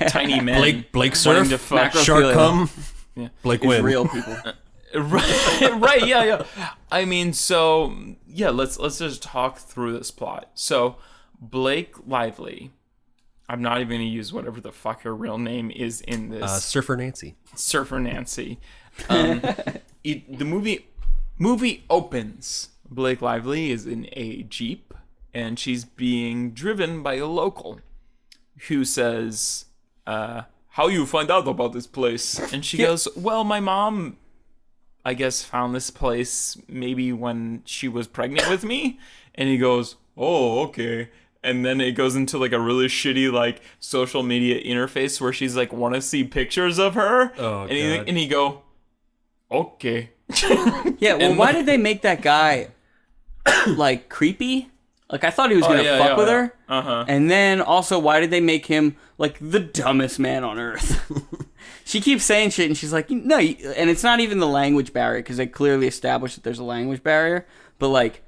S1: tiny men.
S2: Blake surf,
S1: to fuck.
S2: shark come.
S1: Yeah.
S2: Blake win.
S3: Real people.
S1: right, yeah. I mean, so yeah, let's just talk through this plot. So Blake Lively, I'm not even gonna use whatever the fuck her real name is in this.
S2: Surfer Nancy.
S1: The movie opens. Blake Lively is in a Jeep, and she's being driven by a local who says, how you find out about this place? And she goes, well, my mom, I guess, found this place maybe when she was pregnant with me. And he goes, oh, okay. And then it goes into like a really shitty like social media interface where she's like, want to see pictures of her?
S2: Oh,
S1: and he go, okay.
S3: Yeah, well, why did they make that guy like creepy? Like, I thought he was gonna fuck with her.
S1: Uh-huh.
S3: And then also, why did they make him like the dumbest man on earth? She keeps saying shit, and she's like, no, and it's not even the language barrier, because they clearly established that there's a language barrier. But like,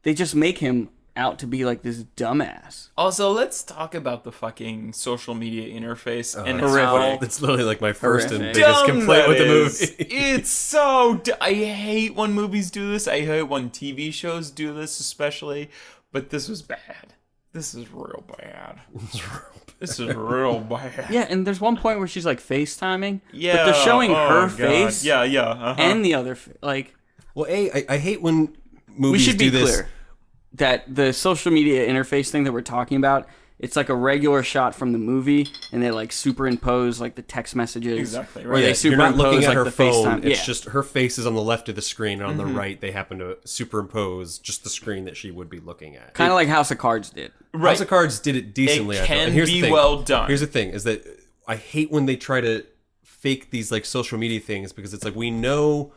S3: they just make him out to be like this dumbass.
S1: Also, let's talk about the fucking social media interface and
S3: horrific.
S2: That's literally like my first and
S3: Horrific.
S2: biggest complaint with the movie.
S1: It's so... I hate when movies do this. I hate when TV shows do this, especially. But this was bad. This is real bad. This is real bad.
S3: Yeah, and there's one point where she's like FaceTiming.
S1: Yeah.
S3: But they're showing her
S1: God.
S3: face.
S1: Yeah. Uh-huh.
S3: And the other... like...
S2: Well, I hate when movies
S3: We should be
S2: do this.
S3: clear that the social media interface thing that we're talking about, it's like a regular shot from the movie, and they like superimpose like the text messages.
S1: Exactly, right.
S3: Or they
S2: You're
S3: superimpose
S2: not looking at
S3: like
S2: her
S3: the
S2: phone.
S3: FaceTime.
S2: It's
S3: Yeah.
S2: just her face is on the left of the screen, and on the right they happen to superimpose just the screen that she would be looking at.
S3: Kind of like House of Cards did.
S1: Right.
S2: House of Cards did it decently.
S1: It
S2: I thought.
S1: can
S2: And here's the
S1: be
S2: thing.
S1: well done.
S2: Here's the thing: is that I hate when they try to fake these like social media things, because it's like we know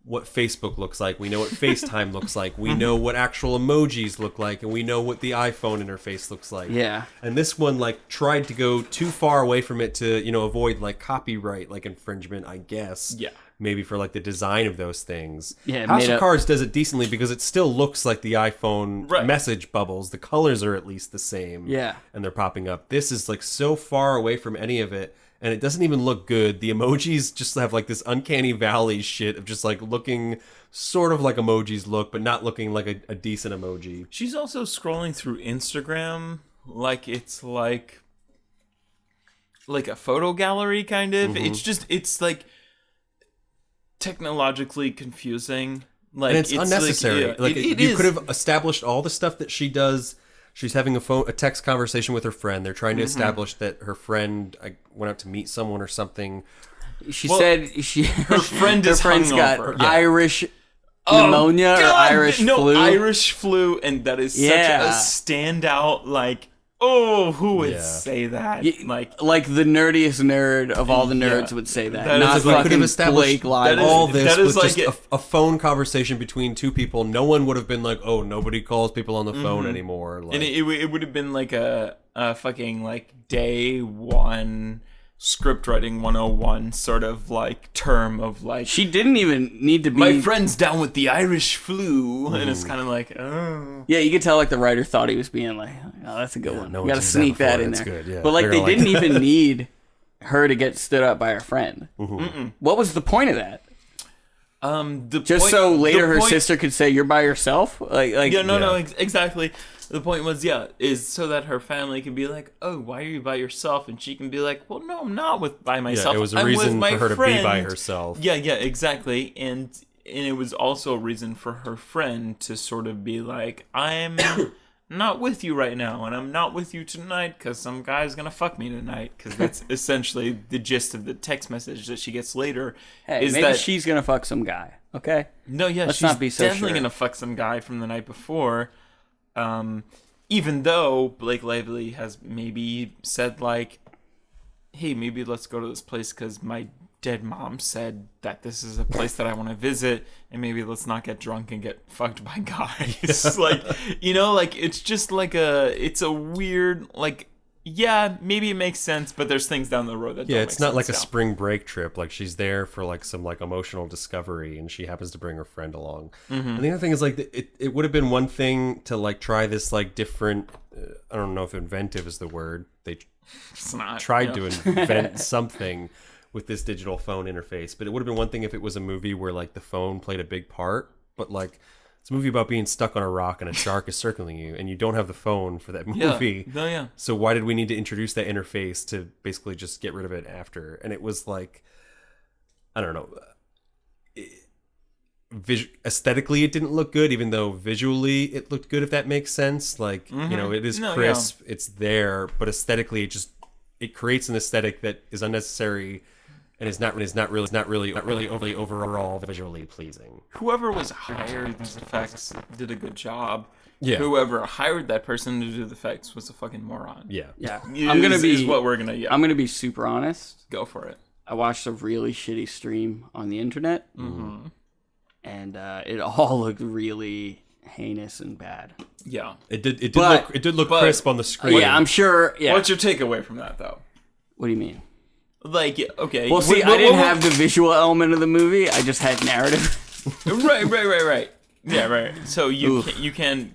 S2: what Facebook looks like. We know what FaceTime looks like. We know what actual emojis look like, and we know what the iPhone interface looks like.
S3: Yeah.
S2: And this one like tried to go too far away from it to, you know, avoid like copyright like infringement, I guess.
S1: Yeah.
S2: Maybe for like the design of those things.
S3: Yeah,
S2: House of Cards does it decently because it still looks like the iPhone
S1: Right.
S2: message bubbles. The colors are at least the same.
S3: Yeah.
S2: And they're popping up. This is like so far away from any of it. And it doesn't even look good. The emojis just have like this uncanny valley shit of just like looking sort of like emojis look, but not looking like a decent emoji.
S1: She's also scrolling through Instagram like it's like a photo gallery kind of. It's like technologically confusing. Like
S2: And it's unnecessary.
S1: Like, yeah,
S2: you could have established all the stuff that she does. She's having a text conversation with her friend. They're trying to establish that her friend went out to meet someone or something.
S3: She said
S1: her friend is
S3: her friend's got
S1: hungover.
S3: Irish pneumonia or Irish flu.
S1: Irish flu, and that is such a standout. Like, who would say that? Like
S3: the nerdiest nerd of all the nerds would say that.
S1: That
S3: Not
S1: is like-
S3: fucking
S2: could have established
S3: Blake Lively.
S2: all this
S1: that is
S2: with
S1: like
S2: just a phone conversation between two people. No one would have been like, "Oh, nobody calls people on the phone anymore." Like,
S1: and it would have been like a fucking like day one script writing 101 sort of like term of like,
S3: She didn't even need to be.
S1: my friend's down with the Irish flu, and it's kind of like,
S3: Yeah, you could tell like the writer thought he was being like, "Oh, that's a good one.
S2: no
S3: You
S2: one's
S3: got to
S2: used
S3: sneak
S2: that
S3: that in
S2: before.
S3: there."
S2: That's good, yeah.
S3: But like
S2: They're
S3: they
S2: like-
S3: didn't even need her to get stood up by her friend. What was the point of that? Just so later her sister could say you're by yourself? Like
S1: Exactly. The point was, is so that her family can be like, "Oh, why are you by yourself?" And she can be like, "Well, no, I'm not by myself.
S2: it was a
S1: I'm with
S2: reason
S1: my
S2: for her to be
S1: friend."
S2: by herself.
S1: Yeah, exactly. And it was also a reason for her friend to sort of be like, "I'm not with you right now, and I'm not with you tonight because some guy's gonna fuck me tonight." Because that's essentially the gist of the text message that she gets later.
S3: hey,
S1: is
S3: maybe
S1: that
S3: she's gonna fuck some guy. Okay.
S1: no,
S3: Let's
S1: she's
S3: not be so
S1: definitely
S3: sure.
S1: gonna fuck some guy from the night before. Even though Blake Lively has maybe said like, "Hey, maybe let's go to this place because my dead mom said that this is a place that I want to visit, and maybe let's not get drunk and get fucked by guys." Like, like it's just like it's a weird like. Yeah, maybe it makes sense, but there's things down the road that don't
S2: it's
S1: make
S2: not like a
S1: sense now.
S2: spring break trip. Like she's there for like some like emotional discovery, and she happens to bring her friend along. And the other thing is like it would have been one thing to like try this like different. I don't know if inventive is the word. They
S1: It's not,
S2: tried to invent something with this digital phone interface, but it would have been one thing if it was a movie where like the phone played a big part. But like it's a movie about being stuck on a rock and a shark is circling you, and you don't have the phone for that movie.
S1: Yeah.
S2: So why did we need to introduce that interface to basically just get rid of it after? And it was like, I don't know. Aesthetically, it didn't look good, even though visually it looked good, if that makes sense. Like, it is crisp, it's there, but aesthetically it creates an aesthetic that is unnecessary and is not really overall visually pleasing.
S1: Whoever was hired these effects did a good job.
S2: Yeah.
S1: Whoever hired that person to do the effects was a fucking moron.
S2: Yeah.
S3: Yeah.
S1: Is what we're gonna. Yeah.
S3: I'm gonna be super honest.
S1: Go for it.
S3: I watched a really shitty stream on the internet, and it all looked really heinous and bad.
S1: Yeah.
S2: It did look crisp on the screen.
S3: Yeah, I'm sure. Yeah.
S1: What's your takeaway from that, though?
S3: What do you mean?
S1: Like, okay.
S3: Well, see, I didn't have the visual element of the movie. I just had narrative.
S1: Right. Yeah, right. So you can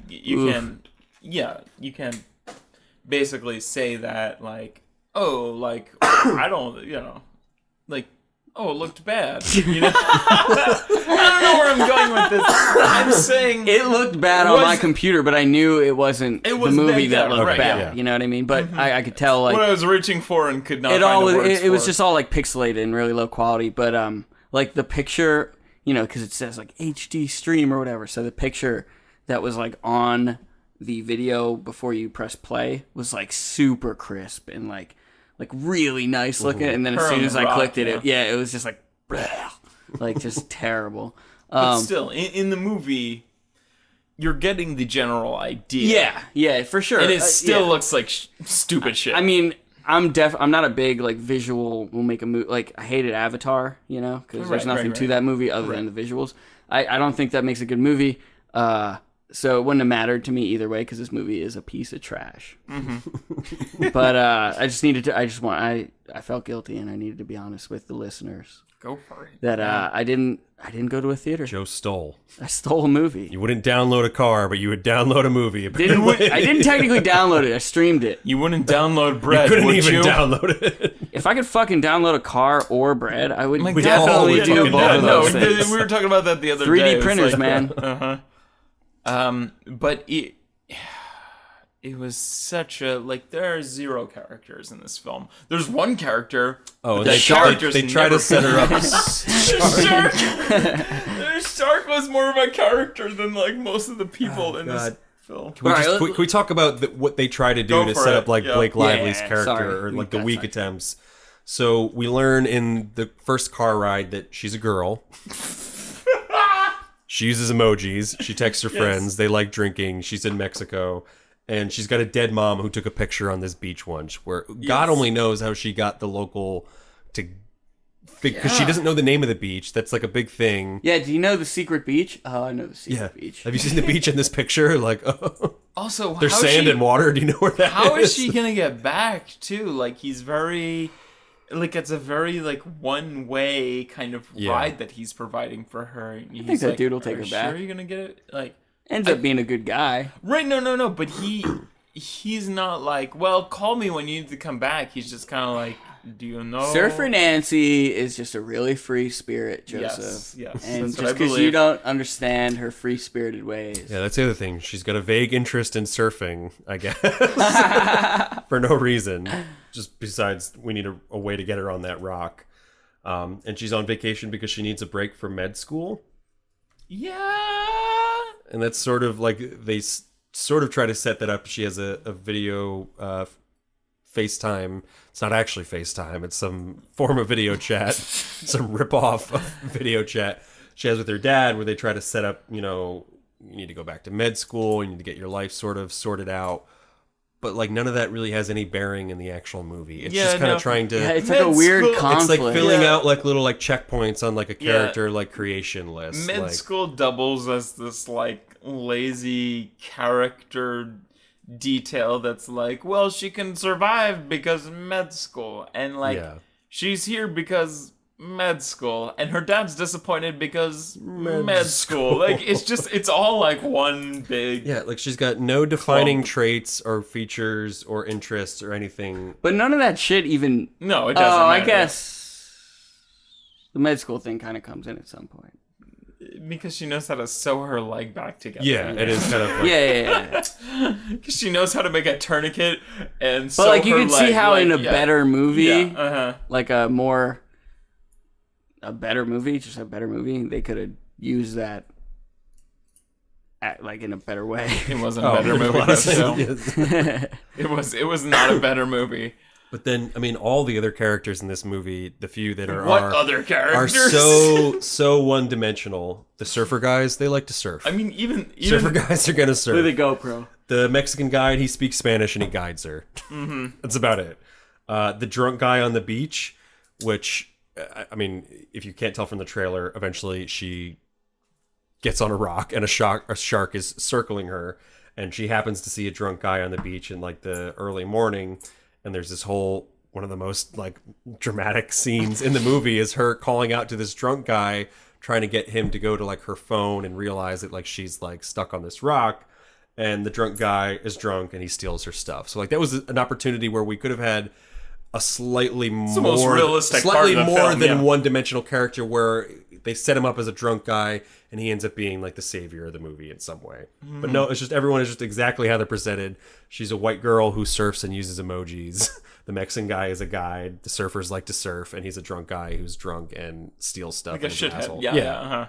S1: basically say that like, oh, like I don't, like, oh, it looked bad. I don't know where I'm going with this. I'm saying
S3: it looked bad on my computer, but I knew it wasn't the movie that looked bad.
S1: Yeah.
S3: You know what I mean? But I could tell like
S1: what I was reaching for and could not.
S3: It was just all like pixelated and really low quality. But like the picture, because it says like HD stream or whatever. So the picture that was like on the video before you press play was like super crisp and like really nice looking. And then as soon as I clicked it, it was just like, like just terrible.
S1: But still, in the movie, you're getting the general idea.
S3: Yeah, for sure.
S1: And it still looks like stupid shit.
S3: I mean, I'm not a big like visual. We'll make a movie. Like I hated Avatar, because there's nothing to that movie other than the visuals. I don't think that makes a good movie. So it wouldn't have mattered to me either way because this movie is a piece of trash. Mm-hmm. But I felt guilty and I needed to be honest with the listeners.
S1: Go for it.
S3: That I didn't go to a theater.
S2: Joe stole.
S3: I stole a movie.
S2: You wouldn't download a car, but you would download a movie.
S3: I didn't technically download it. I streamed it.
S1: You wouldn't download bread,
S2: you couldn't
S1: would
S2: even
S1: you?
S2: download it.
S3: If I could fucking download a car or bread, I would
S1: My
S3: definitely
S1: God,
S3: do both of those things.
S1: We were talking about that the other
S3: 3D
S1: day.
S3: 3D printers, man.
S1: But it was such a there are 0 characters in this film. There's one character.
S2: Oh,
S1: they try to
S2: set her up.
S1: Shark was more of a character than most of the people in this film.
S2: Can we talk about what they try to do to set up Blake Lively's character or the weak attempts? So we learn in the first car ride that she's a girl. She uses emojis. She texts her friends. They like drinking. She's in Mexico. And she's got a dead mom who took a picture on this beach once where God only knows how she got the local to... Because she doesn't know the name of the beach. That's a big thing.
S3: Yeah, do you know the secret beach? Oh, I know the secret beach.
S2: Have you seen the beach in this picture?
S1: Also,
S2: there's sand and water. Do you know where that is?
S1: How is she going to get back, too? He's very... it's a very, one way kind of ride that he's providing for her.
S3: I think that dude will take her back.
S1: Sure you're going to get it?
S3: Ends up being a good guy.
S1: Right, no. But he's not well, call me when you need to come back. He's just kind of do you know?
S3: Surfer Nancy is just a really free spirit, Joseph.
S1: Yes.
S3: And just because you don't understand her free-spirited ways.
S2: Yeah, that's the other thing. She's got a vague interest in surfing, I guess. For no reason. Just besides, we need a way to get her on that rock. And she's on vacation because she needs a break from med school.
S1: Yeah.
S2: And that's sort of they sort of try to set that up. She has a video FaceTime. It's not actually FaceTime. It's some form of video chat, some ripoff of video chat she has with her dad where they try to set up, you need to go back to med school. You need to get your life sort of sorted out. But none of that really has any bearing in the actual movie. It's just kind of trying to...
S3: Yeah, it's a weird conflict.
S2: It's filling out little checkpoints on a character creation list.
S1: Med school doubles as this lazy character detail that's well, she can survive because med school. And she's here because med school. And her dad's disappointed because med school. It's all one big...
S2: Yeah, she's got no defining traits or features or interests or anything.
S3: But none of that shit even...
S1: No, it doesn't matter.
S3: I guess the med school thing kind of comes in at some point.
S1: Because she knows how to sew her leg back together.
S2: Yeah, it is kind of
S3: Yeah.
S1: Because she knows how to make a tourniquet and sew her
S3: leg. But you can see how in a better movie,
S1: a
S3: better movie, they could have used that in a better way.
S1: It wasn't a better movie. It was not a better movie.
S2: But then, all the other characters in this movie, the few that are
S1: other characters
S2: are so one-dimensional. The surfer guys, they like to surf.
S1: Even
S2: surfer guys are gonna surf.
S3: With a GoPro.
S2: The Mexican guide, he speaks Spanish and he guides her. Mm-hmm. That's about it. The drunk guy on the beach, which, if you can't tell from the trailer, eventually she gets on a rock and a shark is circling her, and she happens to see a drunk guy on the beach in the early morning. And there's this whole, one of the most dramatic scenes in the movie is her calling out to this drunk guy, trying to get him to go to her phone and realize that she's stuck on this rock. And the drunk guy is drunk and he steals her stuff. So that was an opportunity where we could have had a slightly more
S1: realistic film,
S2: one-dimensional character where they set him up as a drunk guy and he ends up being the savior of the movie in some way. Mm-hmm. But no, it's just everyone is just exactly how they're presented. She's a white girl who surfs and uses emojis. The Mexican guy is a guide. The surfers like to surf, and he's a drunk guy who's drunk and steals stuff.
S1: Like a shithead. Yeah.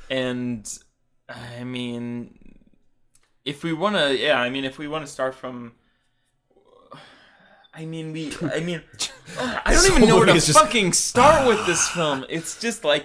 S1: And if we want to start from... I don't even know where to fucking start with this film. It's just okay,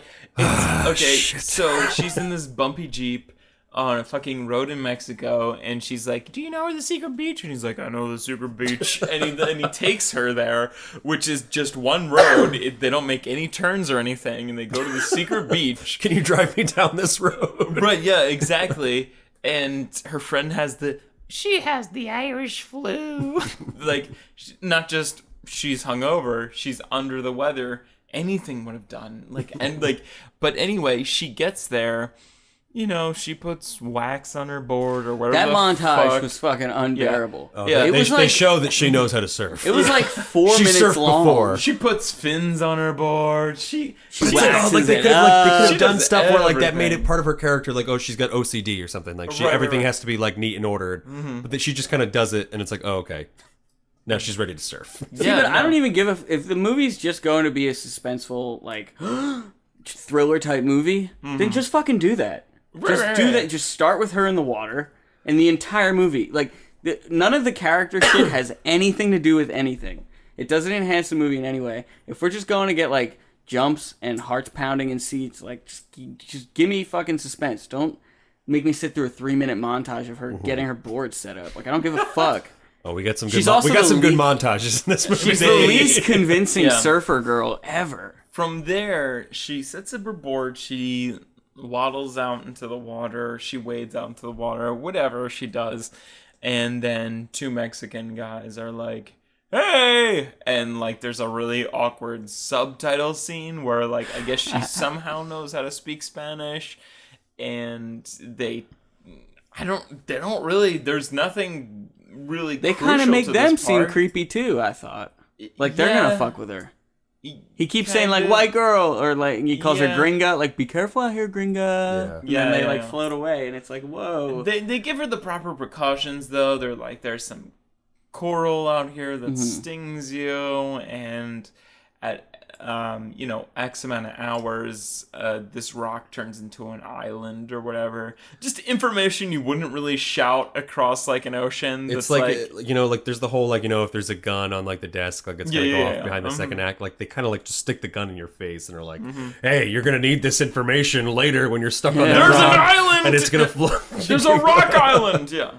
S1: so she's in this bumpy Jeep. on a fucking road in Mexico, and she's like, "Do you know where the secret beach?" And he's like, "I know the secret beach." And he takes her there, which is just one road. They don't make any turns or anything, and they go to the secret beach.
S2: Can you drive me down this road?
S1: Right? Yeah, exactly. And her friend has she has the Irish flu. Like, not just she's hungover, she's under the weather. Anything would have done. But anyway, she gets there. You know, she puts wax on her board or whatever.
S3: That montage was fucking unbearable.
S2: Yeah. Oh, yeah. They show that she knows how to surf.
S3: It was like 4 minutes long. Before.
S1: She puts fins on her board. She
S3: waxes
S2: they
S3: it
S2: could
S3: up.
S2: have done stuff where like that made it part of her character. Like, oh, she's got OCD or something. Like everything has to be like neat and ordered. Mm-hmm. But she just kind of does it, and it's like, oh, okay. Now she's ready to surf.
S3: I don't even give if the movie's just going to be a suspenseful like thriller type movie. Then just fucking do that. Do that. Just start with her in the water, and the entire movie, like none of the character shit has anything to do with anything. It doesn't enhance the movie in any way. If we're just going to get like jumps and hearts pounding in seats, like just give me fucking suspense. Don't make me sit through a 3-minute montage of her getting her board set up. Like I don't give a fuck.
S2: Oh, we got some good. We got some good montages in this movie.
S3: She's the least convincing surfer girl ever.
S1: From there, she sets up her board. She waddles out into the water. She wades out into the water. Whatever she does, and then 2 Mexican guys are like, "Hey!" And like, there's a really awkward subtitle scene where like I guess she somehow knows how to speak Spanish, and they don't really. There's nothing. Really,
S3: they kind of make them seem creepy too. I thought, like they're gonna fuck with her. He keeps saying like white girl, or like he calls her gringa. Like, be careful out here, gringa. Yeah, and they float away, and it's like, whoa.
S1: They give her the proper precautions though. They're like, there's some coral out here that stings you, and at X amount of hours, this rock turns into an island or whatever. Just information you wouldn't really shout across like an ocean.
S2: It's like there's the whole like if there's a gun on like the desk, like it's gonna go off behind the second act. Like they kind of like just stick the gun in your face and are like, hey, you're gonna need this information later when you're stuck on that rock.
S1: There's an island,
S2: and it's gonna float.
S1: There's a rock island. Yeah.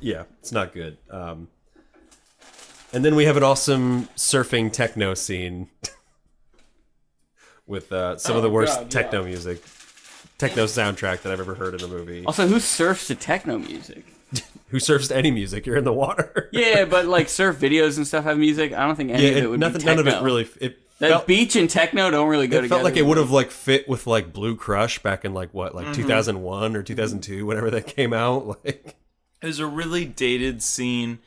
S2: Yeah, it's not good. And then we have an awesome surfing techno scene with some of the worst techno music, techno soundtrack that I've ever heard in a movie.
S3: Also, who surfs to techno music?
S2: Who surfs to any music? You're in the water.
S3: Yeah, but like surf videos and stuff have music. I don't think any of it would be techno.
S2: None of it really.
S3: Beach and techno don't really go together.
S2: It felt like it would have like fit with like Blue Crush back in like 2001 or 2002, whenever that came out. Like,
S1: there's a really dated scene.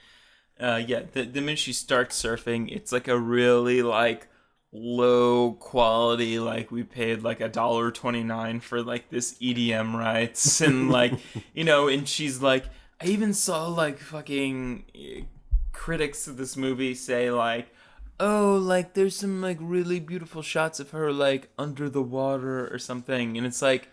S1: The minute she starts surfing, it's like a really like low quality, like we paid like $1.29 for like this EDM rights, and like and she's like, I even saw like fucking critics of this movie say like, oh, like there's some like really beautiful shots of her like under the water or something, and it's like,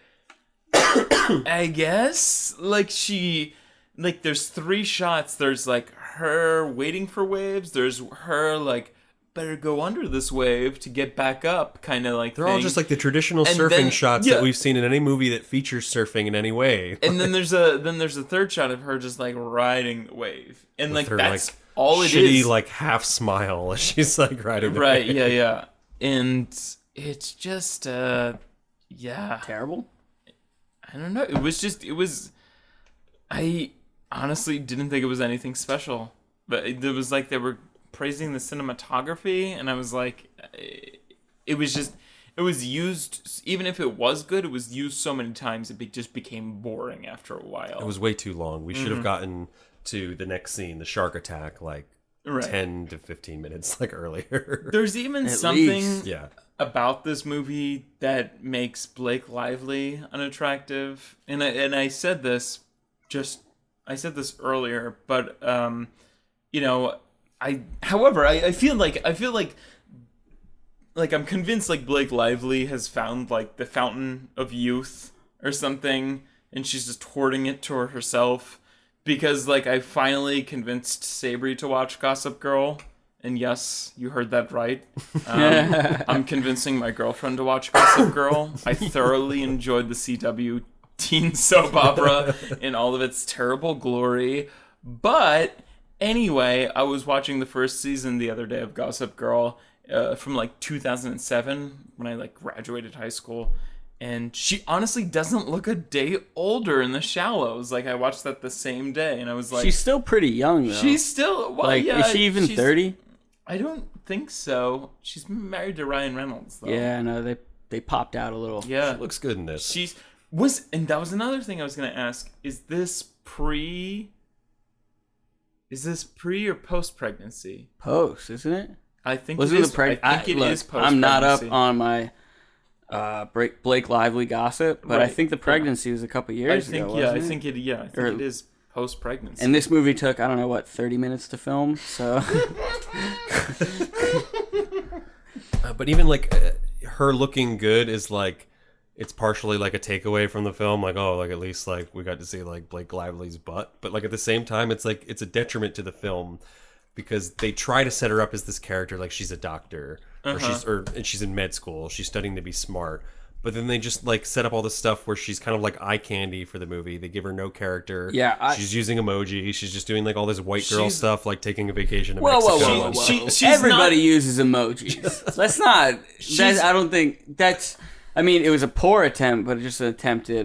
S1: I guess like she. Like, there's 3 shots. There's, like, her waiting for waves. There's her, like, better go under this wave to get back up, kind of like
S2: they're all just, like, the traditional surfing shots that we've seen in any movie that features surfing in any way.
S1: And then there's a 3rd shot of her just, like, riding the wave. And, like,
S2: her,
S1: that's
S2: like,
S1: all it
S2: shitty,
S1: is.
S2: like, half smile as she's, like, riding the wave.
S1: Right, yeah. And it's just,
S3: Terrible?
S1: I don't know. I honestly didn't think it was anything special, but it was like they were praising the cinematography, and I was like, it was used, even if it was good, it was used so many times it just became boring after a while.
S2: It was way too long. We should have gotten to the next scene, the shark attack, like 10 to 15 minutes like earlier.
S1: There's even something about this movie that makes Blake Lively unattractive, and I said this earlier, but I feel like I'm convinced like Blake Lively has found like the fountain of youth or something, and she's just hoarding it to herself, because like I finally convinced Sabri to watch Gossip Girl, and yes, you heard that right. I'm convincing my girlfriend to watch Gossip Girl. I thoroughly enjoyed the CW teen soap opera in all of its terrible glory. But anyway, I was watching the first season the other day of Gossip Girl from like 2007 when I like graduated high school. And she honestly doesn't look a day older in The Shallows. Like, I watched that the same day, and I was like...
S3: She's still pretty young, though.
S1: She's still... Well,
S3: like,
S1: yeah,
S3: is she even 30?
S1: I don't think so. She's married to Ryan Reynolds, though.
S3: Yeah, no, they popped out a little.
S1: Yeah.
S2: She looks good in this.
S1: And that was another thing I was going to ask. Is this pre or post-pregnancy?
S3: Post, isn't it?
S1: I think
S3: Wasn't
S1: it is.
S3: I think it is post-pregnancy. I'm not up on my... Blake Lively gossip, but right. I think the pregnancy was a couple years ago.
S1: I think it is post-pregnancy.
S3: And this movie took 30 minutes to film. So,
S2: but even like her looking good is like it's partially like a takeaway from the film. Like, oh, like at least like we got to see like Blake Lively's butt, but like at the same time, it's like it's a detriment to the film because they try to set her up as this character like she's a doctor. And she's in med school. She's studying to be smart. But then they just like set up all this stuff where she's kind of like eye candy for the movie. They give her no character.
S3: Yeah,
S2: she's using emoji. She's just doing like all this white girl stuff, like taking a vacation to Mexico.
S3: Whoa. Everybody uses emojis. Let's not. I don't think that's. I mean, it was a poor attempt, but just an attempt at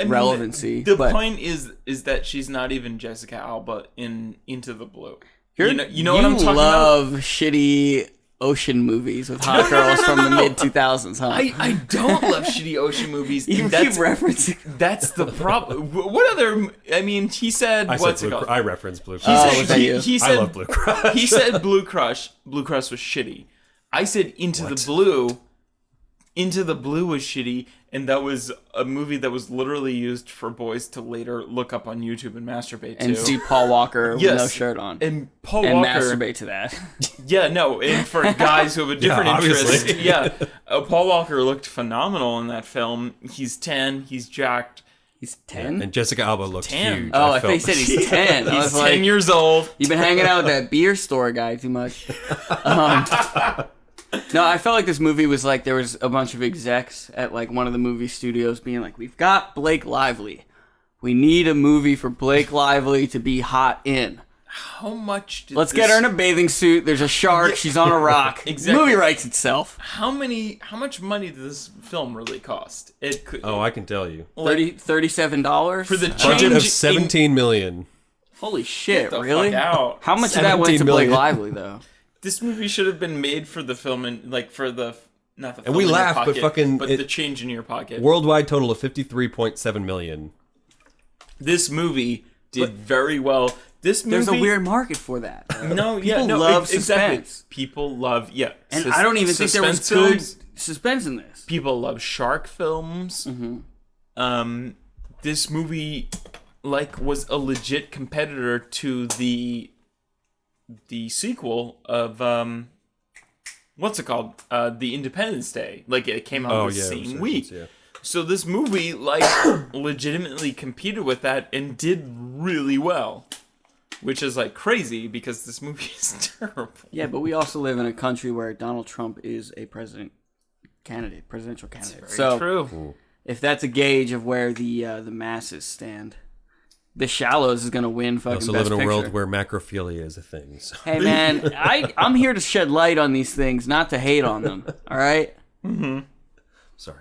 S3: relevancy.
S1: The point is that she's not even Jessica Alba in Into the Blue. You know what I'm talking about? You love
S3: shitty ocean movies with hot girls from the mid 2000s, huh?
S1: I don't love shitty ocean movies.
S3: You keep referencing.
S1: That's the problem. What other? I mean, he said.
S2: I referenced Blue Crush.
S1: He said,
S2: I love Blue Crush.
S1: He said Blue Crush. Blue Crush was shitty. I said Into the Blue. Into the Blue was shitty, and that was a movie that was literally used for boys to later look up on YouTube and masturbate to.
S3: And see Paul Walker with no shirt on.
S1: And Paul Walker...
S3: masturbate to that.
S1: Yeah, no, and for guys who have a different interest. Yeah, Paul Walker looked phenomenal in that film. He's 10, he's jacked.
S3: He's 10?
S2: And Jessica Alba looked
S1: 10.
S2: huge.
S3: Oh, I thought he said he's 10.
S1: He's 10 years old.
S3: You've been hanging out with that beer store guy too much. No, I felt like this movie was like there was a bunch of execs at like one of the movie studios being like, we've got Blake Lively. We need a movie for Blake Lively to be hot in.
S1: How much
S3: Let's get her in a bathing suit. There's a shark. She's on a rock.
S1: Exactly.
S3: The movie writes itself.
S1: How much money did this film really cost? It could.
S2: Oh, I can tell you.
S3: $37
S1: for the
S2: budget of $17 million.
S3: Holy shit!
S1: Get the
S3: really?
S1: Fuck out.
S3: How much of that went to Blake Lively though?
S1: This movie should have been made for the film and like for the not the film
S2: and we
S1: in
S2: laugh,
S1: your pocket,
S2: but
S1: the change in your pocket.
S2: Worldwide total of $53.7 million.
S1: This movie did very well. This movie,
S3: there's a weird market for that.
S1: People
S3: love suspense.
S1: Exactly. People love
S3: and I don't even think there was good suspense in this.
S1: People love shark films.
S3: Mm-hmm.
S1: This movie was a legit competitor to the sequel of what's it called? The Independence Day. Like it came out the same week. Yeah. So this movie legitimately competed with that and did really well. Which is crazy because this movie is terrible.
S3: Yeah, but we also live in a country where Donald Trump is a presidential candidate.
S1: That's very true.
S3: If that's a gauge of where the masses stand, The Shallows is gonna win fucking Best Picture.
S2: We also live in a world where macrophilia is a thing. So.
S3: Hey man, I'm here to shed light on these things, not to hate on them. All right.
S1: Mm-hmm.
S2: Sorry.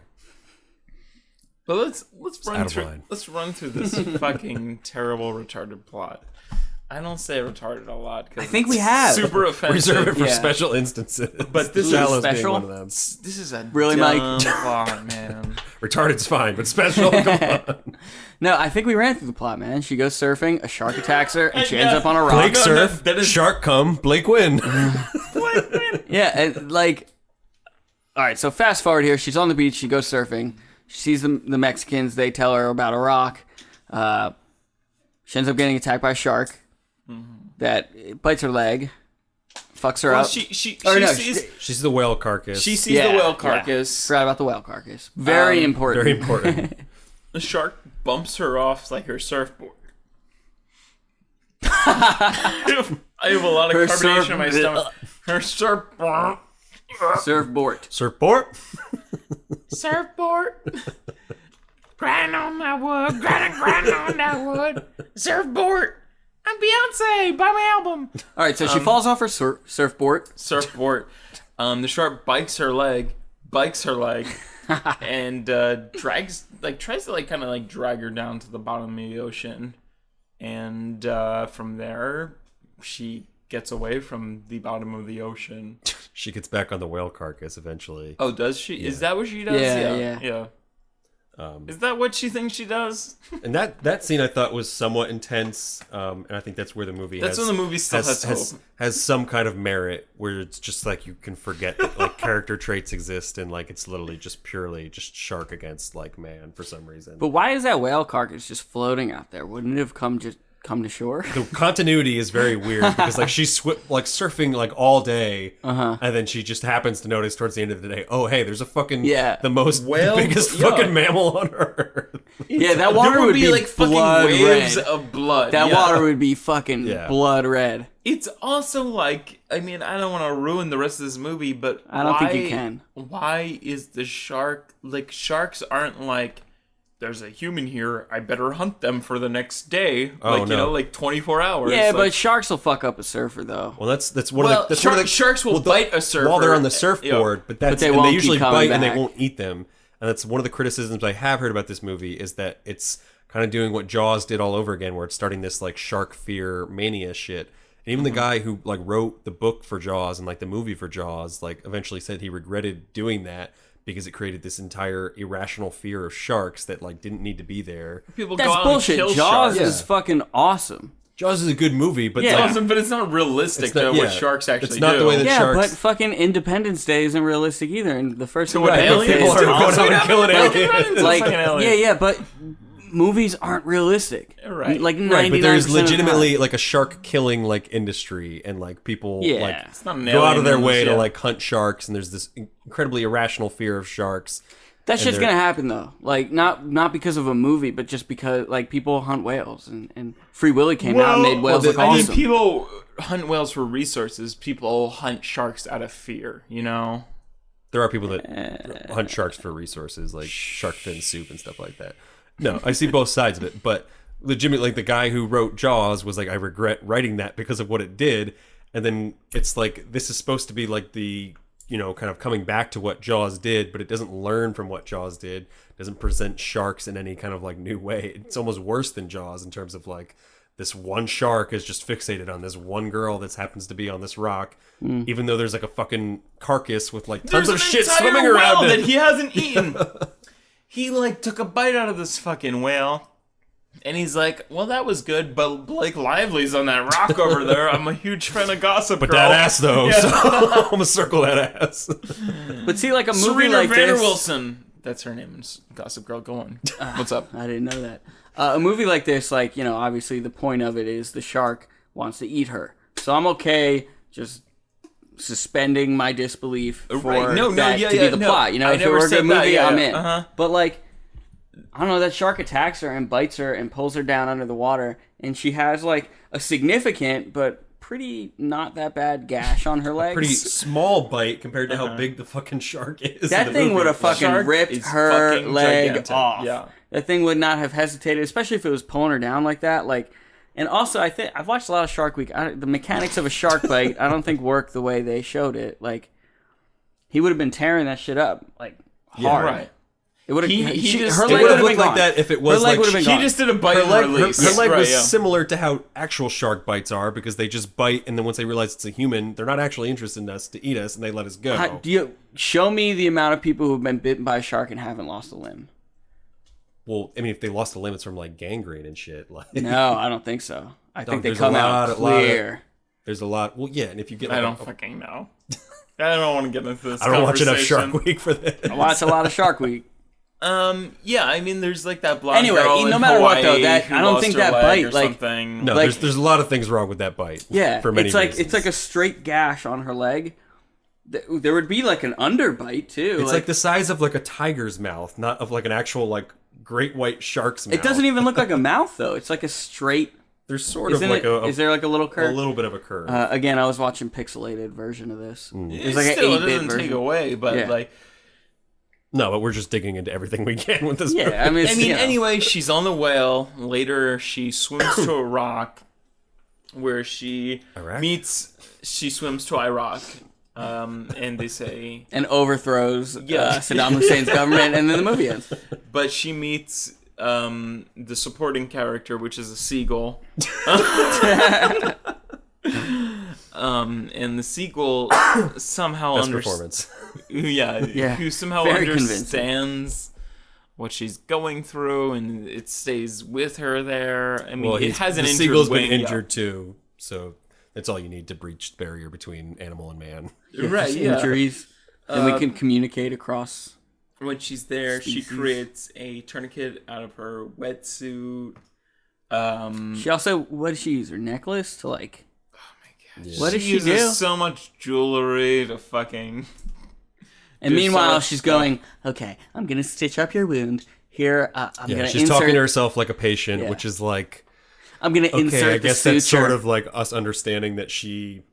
S1: But let's run through this fucking terrible retarded plot. I don't say retarded a lot because
S3: I think we have
S1: super offensive.
S2: Reserve it for special instances.
S1: But this
S3: is
S2: special. One of them.
S1: This is a
S3: really
S1: dumb plot, man.
S2: Retarded's fine, but special. Come on.
S3: No, I think we ran through the plot, man. She goes surfing, a shark attacks her, and she ends up on a rock.
S2: Blake surf, shark come, Blake win.
S3: Blake win. Yeah, and all right. So fast forward here. She's on the beach. She goes surfing. She sees the Mexicans. They tell her about a rock. She ends up getting attacked by a shark. That bites her leg, fucks her up.
S1: She sees
S2: the whale carcass.
S1: She sees the whale carcass.
S3: Forgot about the whale carcass. Very important.
S2: Very important.
S1: The shark bumps her off like her surfboard. I have a lot of carbonation in my stomach. Her surfboard.
S3: Surfboard.
S2: Surfboard.
S1: Surfboard. Grind on that wood, grind on that wood. Surfboard. I'm Beyonce. Buy my album.
S3: All right, so she falls off her surfboard.
S1: Surfboard. The shark bites her leg, and tries to like kind of like drag her down to the bottom of the ocean, and from there she gets away from the bottom of the ocean.
S2: She gets back on the whale carcass eventually.
S1: Oh, does she? Yeah. Is that what she does? Yeah. Is that what she thinks she does?
S2: And that scene I thought was somewhat intense, and I think that's where the movie
S1: when the movie still
S2: has some kind of merit, where it's just like you can forget that like character traits exist, and like it's literally just purely just shark against like man for some reason.
S3: But why is that whale carcass just floating out there? Wouldn't it have come to shore?
S2: The continuity is very weird because like she's surfing like all day, and then she just happens to notice towards the end of the day, oh hey, there's a fucking the biggest fucking mammal on Earth.
S3: Yeah, that water would be like fucking waves
S1: of blood.
S3: That water would be fucking blood red.
S1: It's also like, I mean, I don't want to ruin the rest of this movie, but
S3: I don't think you can.
S1: Why is the shark like sharks aren't like, there's a human here, I better hunt them for the next day.
S2: Oh,
S1: you know, like 24 hours.
S3: Yeah,
S1: like,
S3: but sharks will fuck up a surfer, though.
S2: Well, that's one of the...
S1: Sharks will bite a surfer.
S2: While they're on the surfboard, but they usually bite
S3: back.
S2: And they won't eat them. And that's one of the criticisms I have heard about this movie, is that it's kind of doing what Jaws did all over again, where it's starting this like shark fear mania shit. And even the guy who like wrote the book for Jaws and like the movie for Jaws, like eventually said he regretted doing that, because it created this entire irrational fear of sharks that like didn't need to be there.
S3: That's bullshit. Jaws is fucking awesome.
S2: Jaws is a good movie, but
S1: it's awesome, but it's not realistic what sharks actually do.
S2: It's not the way that sharks...
S3: but fucking Independence Day isn't realistic either. And the first
S1: one, aliens
S2: are going out and killing aliens.
S3: Like, but movies aren't realistic.
S1: Right.
S3: Like 99%
S2: right, but there's legitimately like a shark killing like industry, and like people like go out of their way to like hunt sharks, and there's this incredibly irrational fear of sharks.
S3: That shit's gonna happen though. Like not because of a movie, but just because like people hunt whales, and Free Willy came out and made whales look awesome.
S1: I mean, people hunt whales for resources. People hunt sharks out of fear. You know,
S2: there are people that hunt sharks for resources, like shark fin soup and stuff like that. No, I see both sides of it, but legitimately, like the guy who wrote Jaws was like, I regret writing that because of what it did, and then it's like this is supposed to be like the, you know, kind of coming back to what Jaws did, but it doesn't learn from what Jaws did, doesn't present sharks in any kind of like new way. It's almost worse than Jaws in terms of like this one shark is just fixated on this one girl that happens to be on this rock, even though there's like a fucking carcass with like tons of shit swimming around it
S1: that he hasn't eaten. He like took a bite out of this fucking whale, and he's like, well, that was good, but Blake Lively's on that rock over there. I'm a huge fan of Gossip Girl.
S2: But that ass, though, so I'm going to circle that ass.
S3: But see, like a movie
S1: Serena
S3: like
S1: Vander
S3: this...
S1: Wilson. That's her name in Gossip Girl. Go on. What's up?
S3: I didn't know that. A movie like this, like, you know, obviously the point of it is the shark wants to eat her. So I'm okay just suspending my disbelief for that to be the plot. You know, if it were a good movie, I'm in. But like, I don't know, that shark attacks her and bites her and pulls her down under the water, and she has like a significant but pretty not that bad gash on her legs.
S2: Pretty small bite compared to how big the fucking shark is.
S3: That thing would have fucking ripped her leg off.
S1: Yeah.
S3: That thing would not have hesitated, especially if it was pulling her down like that. Like, and also, I think I've watched a lot of Shark Week. The mechanics of a shark bite, I don't think work the way they showed it. Like, he would have been tearing that shit up like hard.
S1: Yeah, right.
S3: It would have.
S2: Her leg would have looked like that if it was like
S1: he just did a bite and release.
S2: Her leg was similar to how actual shark bites are, because they just bite, and then once they realize it's a human, they're not actually interested in us to eat us, and they let us go.
S3: Do you show me the amount of people who have been bitten by a shark and haven't lost a limb?
S2: Well, I mean, if they lost the limb, it's from like gangrene and shit. Like,
S3: no, I don't think so. I think they come out clear.
S2: There's a lot. Well, yeah, and if you get,
S1: I don't fucking know. I don't want to get into this.
S2: I don't watch enough Shark Week for this.
S3: I watch a lot of Shark Week.
S1: Yeah, I mean, there's like that blonde
S3: anyway,
S1: girl
S3: no
S1: in
S3: matter
S1: Hawaii
S3: what though, that I don't think that bite like
S1: something.
S2: No,
S3: like,
S2: there's a lot of things wrong with that bite.
S3: Yeah,
S2: for many
S3: reasons.
S2: Reasons.
S3: It's like a straight gash on her leg. There would be like an underbite too.
S2: It's like the size of like a tiger's mouth, not of like an actual like great white shark's mouth.
S3: It doesn't even look like a mouth though. It's like a straight.
S2: There's sort of like
S3: is there like a little curve?
S2: A little bit of a curve.
S3: Again, I was watching pixelated version of this.
S1: It's like an 8-bit version. It doesn't take away, but like
S2: No, but we're just digging into everything we can with this movie.
S3: Yeah, I mean,
S1: Anyway, she's on the whale. Later, she swims to a rock where she swims to Iraq. And they say...
S3: And overthrows Saddam Hussein's government, and then the movie ends.
S1: But she meets the supporting character, which is a seagull. And the seagull somehow
S2: performance.
S1: Who somehow
S3: Very
S1: understands what she's going through, and it stays with her there. I mean, it has an injured
S2: seagull's
S1: wing.
S2: been injured too, so that's all you need to breach the barrier between animal and man.
S1: Right, yeah.
S3: Injuries. Then we can communicate across.
S1: When she's there,
S3: species.
S1: she creates a tourniquet out of her wetsuit.
S3: She also, what does she use? Her necklace to like...
S2: Yeah.
S3: What does she
S1: uses
S3: do?
S1: so much jewelry to fucking...
S3: And
S1: There's
S3: meanwhile,
S1: so much
S3: she's
S1: stuff.
S3: going, okay, I'm going to stitch up your wound. Here, I'm going to
S2: she's
S3: insert...
S2: talking to herself like a patient,
S3: Yeah.
S2: which is like...
S3: I'm going to insert
S2: Okay, I
S3: the
S2: guess
S3: suture.
S2: that's sort of like us understanding that she...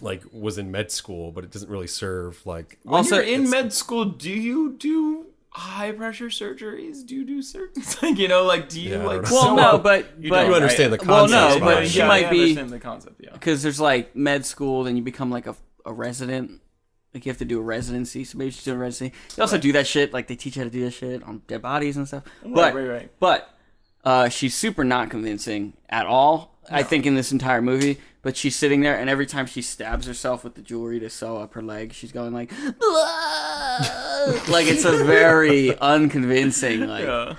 S2: like was in med school, but it doesn't really serve like...
S1: When
S3: Also,
S1: you're in
S3: it's-
S1: med school, do you do high pressure surgeries? Do you do surgeries? Like, you know, like, do you
S2: Yeah, I
S1: like...
S2: don't know.
S3: Well,
S1: sew
S3: no,
S1: up-
S3: but
S1: You
S3: but
S1: don't,
S2: You understand the
S3: Well,
S2: concept.
S3: no, but
S2: behind
S3: she
S2: it.
S1: I
S3: might be-
S1: understand the concept, yeah.
S3: because there's like med school, then you become like a resident. Like you have to do a residency, so maybe she's doing a residency. They also do that shit, like they teach you how to do that shit on dead bodies and stuff.
S1: Right.
S3: But she's super not convincing at all. I think in this entire movie, but she's sitting there, and every time she stabs herself with the jewelry to sew up her leg, she's going like, like it's a very unconvincing. Like
S1: Yeah.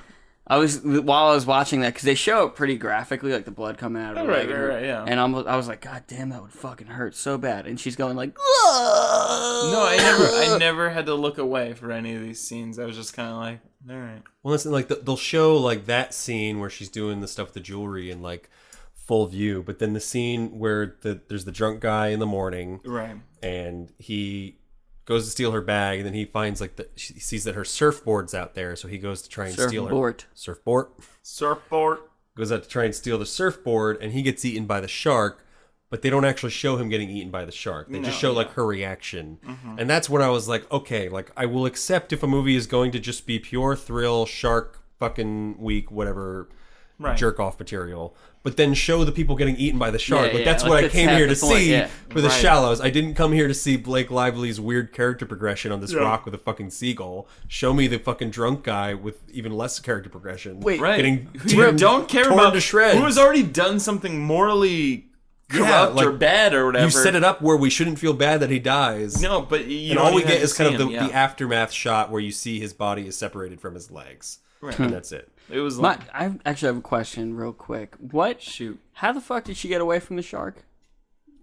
S3: while I was watching that, because they show it pretty graphically, like the blood coming out of her leg,
S1: Right, yeah.
S3: And I was like, God damn, that would fucking hurt so bad. And she's going like,
S1: No, I never had to look away for any of these scenes. I was just kind of like, all right.
S2: Well, listen, like they'll show like that scene where she's doing the stuff with the jewelry in like full view, but then the scene where there's the drunk guy in the morning,
S1: Right.
S2: and he goes to steal her bag, and then he finds like he sees that her surfboard's out there, so he goes to try and steal her surfboard. Goes out to try and steal the surfboard, and he gets eaten by the shark. But they don't actually show him getting eaten by the shark. They just show like her reaction. And that's when I was like, okay, like I will accept if a movie is going to just be pure thrill, shark, fucking weak, whatever, jerk off material. But then show the people getting eaten by the shark. Like that's
S3: like
S2: what I
S3: that's
S2: came
S3: half
S2: here
S3: the
S2: to
S3: point,
S2: see
S3: yeah.
S2: for the Shallows. I didn't come here to see Blake Lively's weird character progression on this rock with a fucking seagull. Show me the fucking drunk guy with even less character progression.
S3: Wait,
S1: Right.
S2: Getting
S1: Who you don't care
S2: torn
S1: about,
S2: to shreds.
S1: who has already done something morally corrupt or bad or whatever.
S2: You set it up where we shouldn't feel bad that he dies.
S1: No, but you
S2: And
S1: don't
S2: all we
S1: even
S2: get
S1: have
S2: is
S1: to
S2: kind of
S1: see
S2: the
S1: him,
S2: aftermath shot where you see his body is separated from his legs.
S1: Right.
S2: And that's it.
S1: It was like,
S3: I actually have a question real quick. What?
S1: shoot.
S3: How the fuck did she get away from the shark?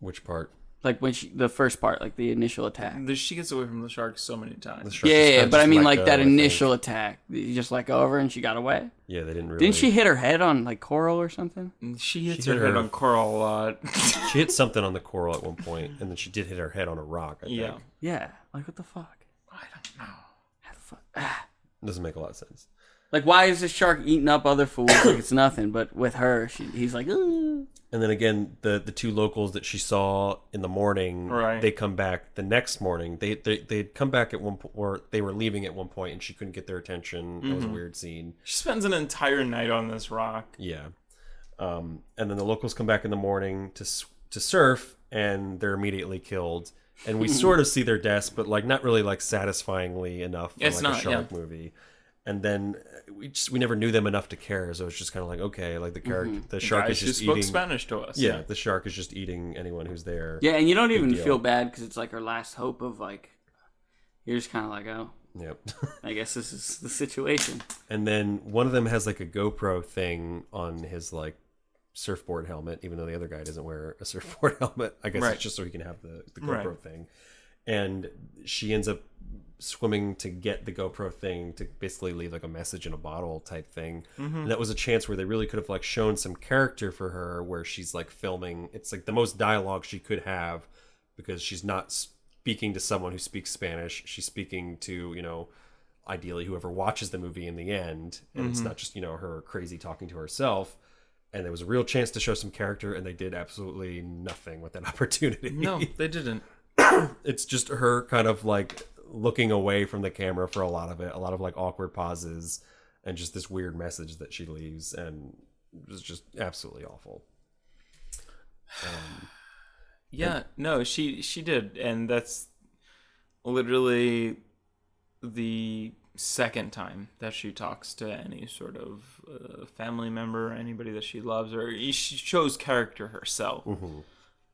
S2: Which part?
S3: Like when the first part, like the initial attack.
S1: She gets away from the shark so many times.
S2: The shark
S3: Yeah,
S2: just
S3: yeah,
S2: kinda
S3: but I
S2: just
S3: mean
S2: let
S3: like
S2: go,
S3: that
S2: I think.
S3: initial attack. You just let go over and she got away.
S2: Yeah, they didn't really.
S3: Didn't she hit her head on like coral or something?
S1: She hits
S2: She hit
S1: her head
S2: her-
S1: on coral a lot.
S2: She hit something on the coral at one point, and then she did hit her head on a rock. I think.
S1: Yeah.
S3: Yeah. Like what the fuck?
S1: I don't know.
S3: How the fuck? Ah.
S2: Doesn't make a lot of sense.
S3: Like why is this shark eating up other fools like it's nothing? But with her, he's like, "Ugh."
S2: And then again, the two locals that she saw in the morning,
S1: Right.
S2: they come back the next morning. They'd come back at one point, or they were leaving at one point, and she couldn't get their attention. It was a weird scene.
S1: She spends an entire night on this rock.
S2: Yeah. And then the locals come back in the morning to surf, and they're immediately killed. And we sort of see their deaths, but like not really like satisfyingly enough for
S1: It's
S2: like
S1: not,
S2: a shark
S1: yeah.
S2: movie. And then we never knew them enough to care, so it's just kind of like, okay, like the character, the shark
S1: Guys
S2: is
S1: who
S2: just
S1: spoke
S2: eating.
S1: Spanish to us.
S2: Yeah, the shark is just eating anyone who's there.
S3: Yeah, and you don't even
S2: deal.
S3: feel bad because it's like her last hope of like. You're just kind of like, oh,
S2: Yep.
S3: I guess this is the situation.
S2: And then one of them has like a GoPro thing on his like surfboard helmet, even though the other guy doesn't wear a surfboard helmet. I guess
S1: Right.
S2: it's just so he can have the
S1: Right.
S2: GoPro thing. And she ends up swimming to get the GoPro thing to basically leave like a message in a bottle type thing. And that was a chance where they really could have like shown some character for her, where she's like filming. It's like the most dialogue she could have, because she's not speaking to someone who speaks Spanish. She's speaking to, you know, ideally whoever watches the movie in the end. And it's not just, you know, her crazy talking to herself. And there was a real chance to show some character, and they did absolutely nothing with that opportunity.
S1: No, they didn't.
S2: It's just her kind of like looking away from the camera for a lot of it, a lot of like awkward pauses, and just this weird message that she leaves, and it was just absolutely awful.
S1: She did, and that's literally the second time that she talks to any sort of family member, anybody that she loves, or she shows character herself.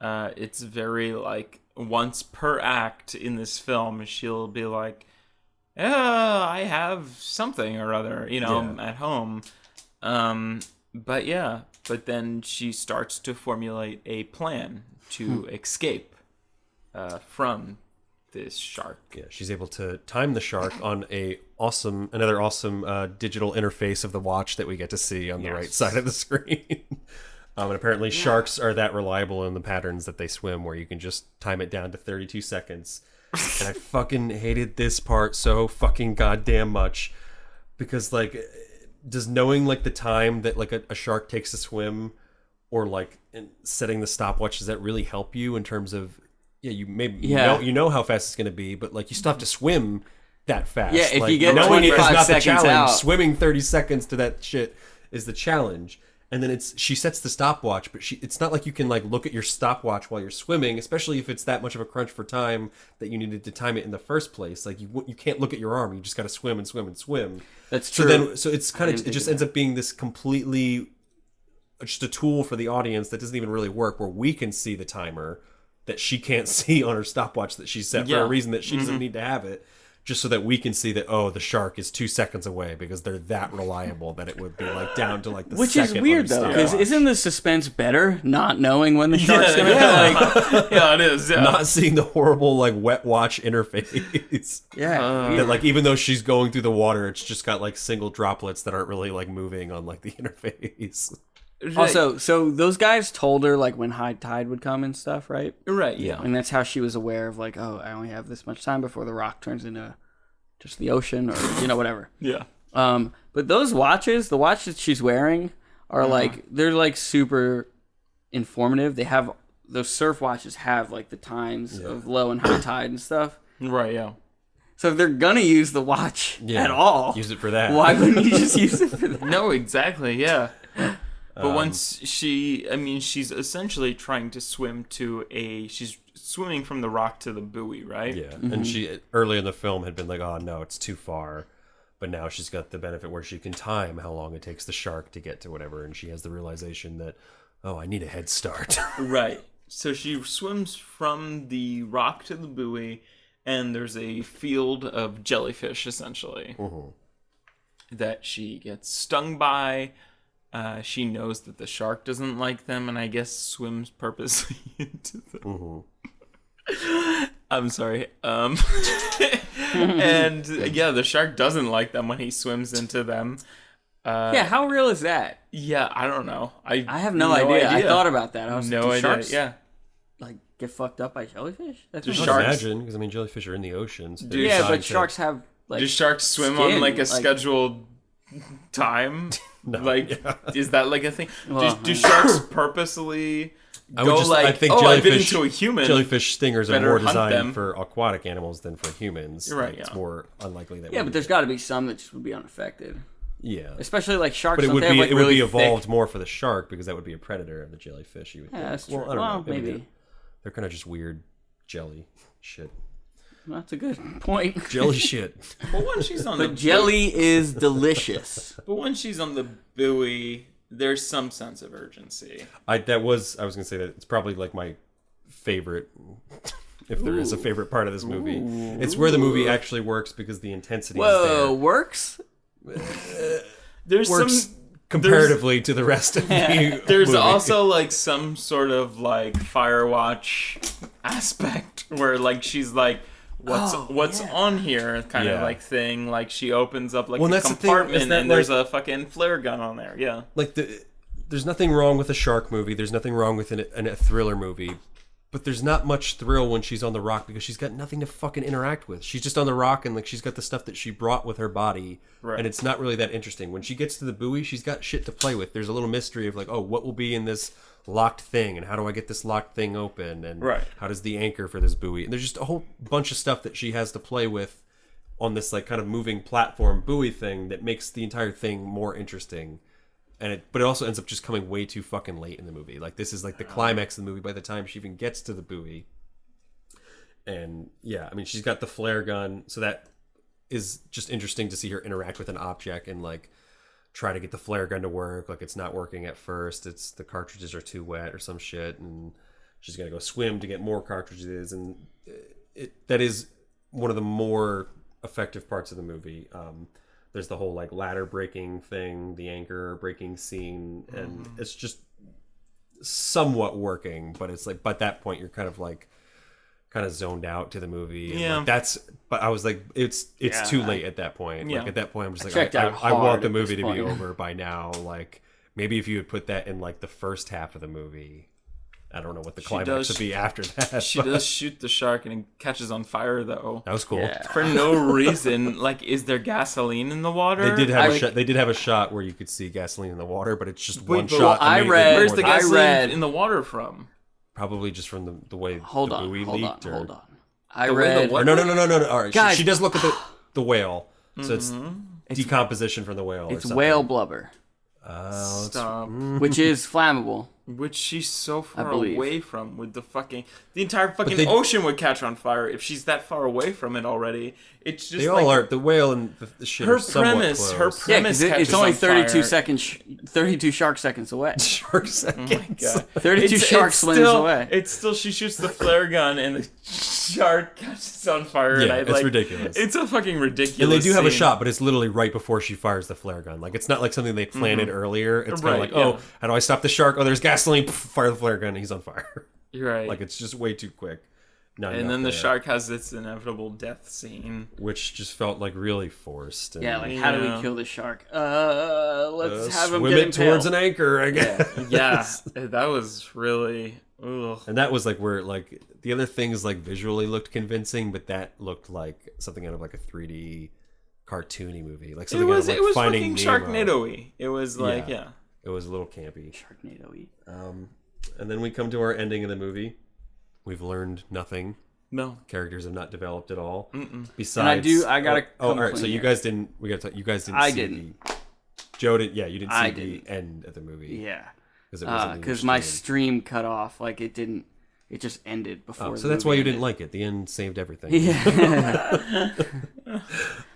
S1: It's very like once per act in this film, she'll be like, I have something or other, at home. But then she starts to formulate a plan to escape from this shark.
S2: Yeah, she's able to time the shark on another awesome digital interface of the watch that we get to see on the right side of the screen. And apparently sharks are that reliable in the patterns that they swim, where you can just time it down to 32 seconds. And I fucking hated this part so fucking goddamn much, because like, does knowing like the time that like a shark takes to swim, or like setting the stopwatch, does that really help you in terms of you know how fast it's going to be, but like you still have to swim that fast.
S3: Yeah, if
S2: like,
S3: you get
S2: knowing
S3: 25
S2: it is not
S3: seconds
S2: the challenge.
S3: out.
S2: Swimming 30 seconds to that shit is the challenge. And then she sets the stopwatch, but it's not like you can like look at your stopwatch while you're swimming, especially if it's that much of a crunch for time that you needed to time it in the first place. Like you can't look at your arm; you just got to swim and swim and swim.
S3: That's true.
S2: So it's kind of, it just ends up being this completely just a tool for the audience that doesn't even really work, where we can see the timer that she can't see on her stopwatch that she set for a reason that she doesn't need to have it. Just so that we can see that, the shark is 2 seconds away, because they're that reliable that it would be like down to like the
S3: Which
S2: second.
S3: is weird though, because isn't the suspense better not knowing when the shark's gonna be?
S1: Yeah, it is. Yeah.
S2: Not seeing the horrible like wet watch interface. That like, even though she's going through the water, it's just got like single droplets that aren't really like moving on like the interface.
S3: Also, so those guys told her like when high tide would come and stuff, right?
S1: Right. Yeah.
S3: And that's how she was aware of like, I only have this much time before the rock turns into just the ocean, or whatever.
S1: Yeah.
S3: But those watches, the watch that she's wearing, are like, they're like super informative. They have those surf watches have like the times of low and high tide and stuff.
S1: Right. Yeah.
S3: So if they're gonna use the watch at all,
S2: use it for that.
S3: Why wouldn't you just use it for that?
S1: No, exactly. Yeah. But once she's essentially trying to swim she's swimming from the rock to the buoy, right?
S2: Yeah. And she earlier in the film had been like, oh no, it's too far. But now she's got the benefit where she can time how long it takes the shark to get to whatever, and she has the realization that, I need a head start.
S1: Right. So she swims from the rock to the buoy, and there's a field of jellyfish essentially that she gets stung by. She knows that the shark doesn't like them, and I guess swims purposely into them. I'm sorry. And the shark doesn't like them when he swims into them.
S3: How real is that?
S1: Yeah, I don't know. I
S3: have no idea. I thought about that. I was
S1: no idea.
S3: Sharks,
S1: yeah.
S3: Like get fucked up by jellyfish? That's
S2: I
S3: sharks.
S2: imagine, because jellyfish are in the ocean. So
S3: but sharks have like.
S1: Do sharks swim
S3: skin,
S1: on like a scheduled time?
S2: No,
S1: is that like a thing? Do sharks purposely
S2: I think
S1: I've been into a human.
S2: Jellyfish stingers are more designed
S1: them.
S2: for aquatic animals than for humans.
S1: Right,
S2: It's more unlikely that.
S3: Yeah, but there's got to be some that just would be unaffected.
S2: Yeah,
S3: especially like sharks.
S2: But it would
S3: be
S2: it would
S3: really
S2: be evolved
S3: thick...
S2: more for the shark, because that would be a predator of the jellyfish. You would think.
S3: That's true.
S2: Well, I don't know.
S3: Maybe
S2: they're kind of just weird jelly shit.
S3: That's a good point.
S2: Jelly shit.
S1: But when she's on
S3: but jelly is delicious.
S1: But when she's on the buoy, there's some sense of urgency.
S2: I was gonna say that it's probably like my favorite, if there is a favorite part of this movie. It's where the movie actually works, because the intensity is there.
S3: Works?
S1: There's
S2: works comparatively to the rest of the
S1: There's
S2: movie.
S1: also like some sort of like Firewatch aspect where like she's like, what's on here kind of like thing. Like she opens up like a compartment and there's a fucking flare gun on there. Yeah.
S2: Like there's nothing wrong with a shark movie. There's nothing wrong with a thriller movie. But there's not much thrill when she's on the rock because she's got nothing to fucking interact with. She's just on the rock and like she's got the stuff that she brought with her body, and it's not really that interesting. When she gets to the buoy, she's got shit to play with. There's a little mystery of like, oh, what will be in this locked thing, and how do I get this locked thing open, and how does the anchor for this buoy? And there's just a whole bunch of stuff that she has to play with on this like kind of moving platform buoy thing that makes the entire thing more interesting. But it also ends up just coming way too fucking late in the movie. Like this is like the climax of the movie by the time she even gets to the buoy. And yeah, I mean, she's got the flare gun, so that is just interesting to see her interact with an object and like try to get the flare gun to work. Like it's not working at first. It's the cartridges are too wet or some shit, and she's got to go swim to get more cartridges. And that is one of the more effective parts of the movie. There's the whole like ladder breaking thing, the anchor breaking scene, and it's just somewhat working, but it's like, by that point you're kind of zoned out to the movie. And like but I was like, it's too late at that point. Like at that point I'm just like, I want the movie to be over by now. Like maybe if you had put that in like the first half of the movie, I don't know what the climax would be after that.
S1: She does shoot the shark and it catches on fire though.
S2: That was cool. Yeah.
S1: For no reason. Like, is there gasoline in the water?
S2: They did have a shot where you could see gasoline in the water, but it's just one shot.
S1: Where's the gasoline in the water from?
S2: Probably just from the way
S3: hold
S2: the
S3: on,
S2: buoy
S3: hold
S2: leaked.
S3: on,
S2: or...
S3: hold on. I read...
S2: No. All right,
S3: guys,
S2: she does look at the whale, so it's decomposition from the whale.
S3: It's whale blubber.
S1: Stop.
S3: Which is flammable.
S1: Which she's so far away from with the entire fucking ocean would catch on fire if she's that far away from it already. It's just
S2: they all are. The whale and the shit are somewhat close.
S1: Her premise
S3: it's only 32 shark seconds away.
S2: Shark seconds.
S1: Oh my god.
S3: 32 shark swims away.
S1: It's still, she shoots the flare gun and the shark catches on fire.
S2: Yeah,
S1: and
S2: it's ridiculous.
S1: It's a fucking ridiculous
S2: And they do have a
S1: scene.
S2: shot, but it's literally right before she fires the flare gun. Like, it's not like something they planted earlier. It's kind of like, how do I stop the shark? Oh, there's gasoline. Fire the flare gun. And he's on fire.
S1: You're right.
S2: Like, it's just way too quick.
S1: And then the shark has its inevitable death scene,
S2: which just felt like really forced. And,
S3: how do we kill the shark? Let's have him
S2: swim
S3: get
S2: it towards an anchor, I guess.
S1: Yeah, that was really. Ugh.
S2: And that was like where like the other things like visually looked convincing, but that looked like something out of like a 3D cartoony movie, like something out of like Finding Nemo.
S1: Sharknado-y. It was like
S2: it was a little campy.
S3: Sharknado-y.
S2: And then we come to our ending of the movie. We've learned nothing.
S1: No,
S2: characters have not developed at all.
S3: And
S2: Besides,
S3: I got to.
S2: all right. So you guys didn't. We got to. You guys didn't.
S3: I
S2: see
S3: didn't.
S2: Joe didn't. Yeah, you didn't see the end of the movie.
S3: Yeah,
S2: because
S3: my stream cut off. Like it didn't. It just ended before.
S2: So that's why you didn't like it. The end saved everything.
S3: Yeah.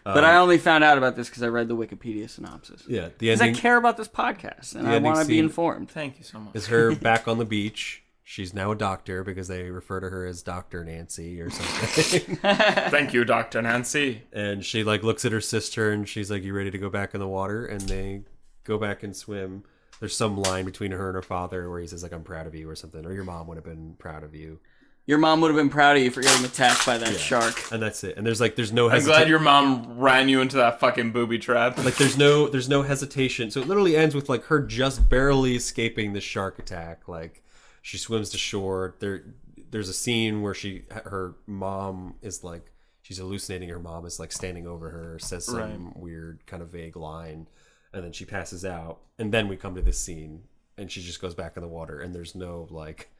S3: But I only found out about this because I read the Wikipedia synopsis.
S2: Yeah, the
S3: ending. Because I care about this podcast and I want to be informed.
S1: Thank you so much.
S2: Is her back on the beach? She's now a doctor because they refer to her as Dr. Nancy or something.
S1: Thank you, Dr. Nancy.
S2: And she like looks at her sister and she's like, "You ready to go back in the water?" And they go back and swim. There's some line between her and her father where he says like, "I'm proud of you" or something, or "Your mom would have been proud of you."
S3: Your mom would have been proud of you for getting attacked by that shark.
S2: And that's it. And there's no
S1: hesitation. I'm glad your mom ran you into that fucking booby trap.
S2: Like there's no hesitation. So it literally ends with like her just barely escaping the shark attack. Like she swims to shore. There's a scene where her mom is like, she's hallucinating. Her mom is like standing over her, says some weird kind of vague line, and then she passes out. And then we come to this scene, and she just goes back in the water. And there's no like,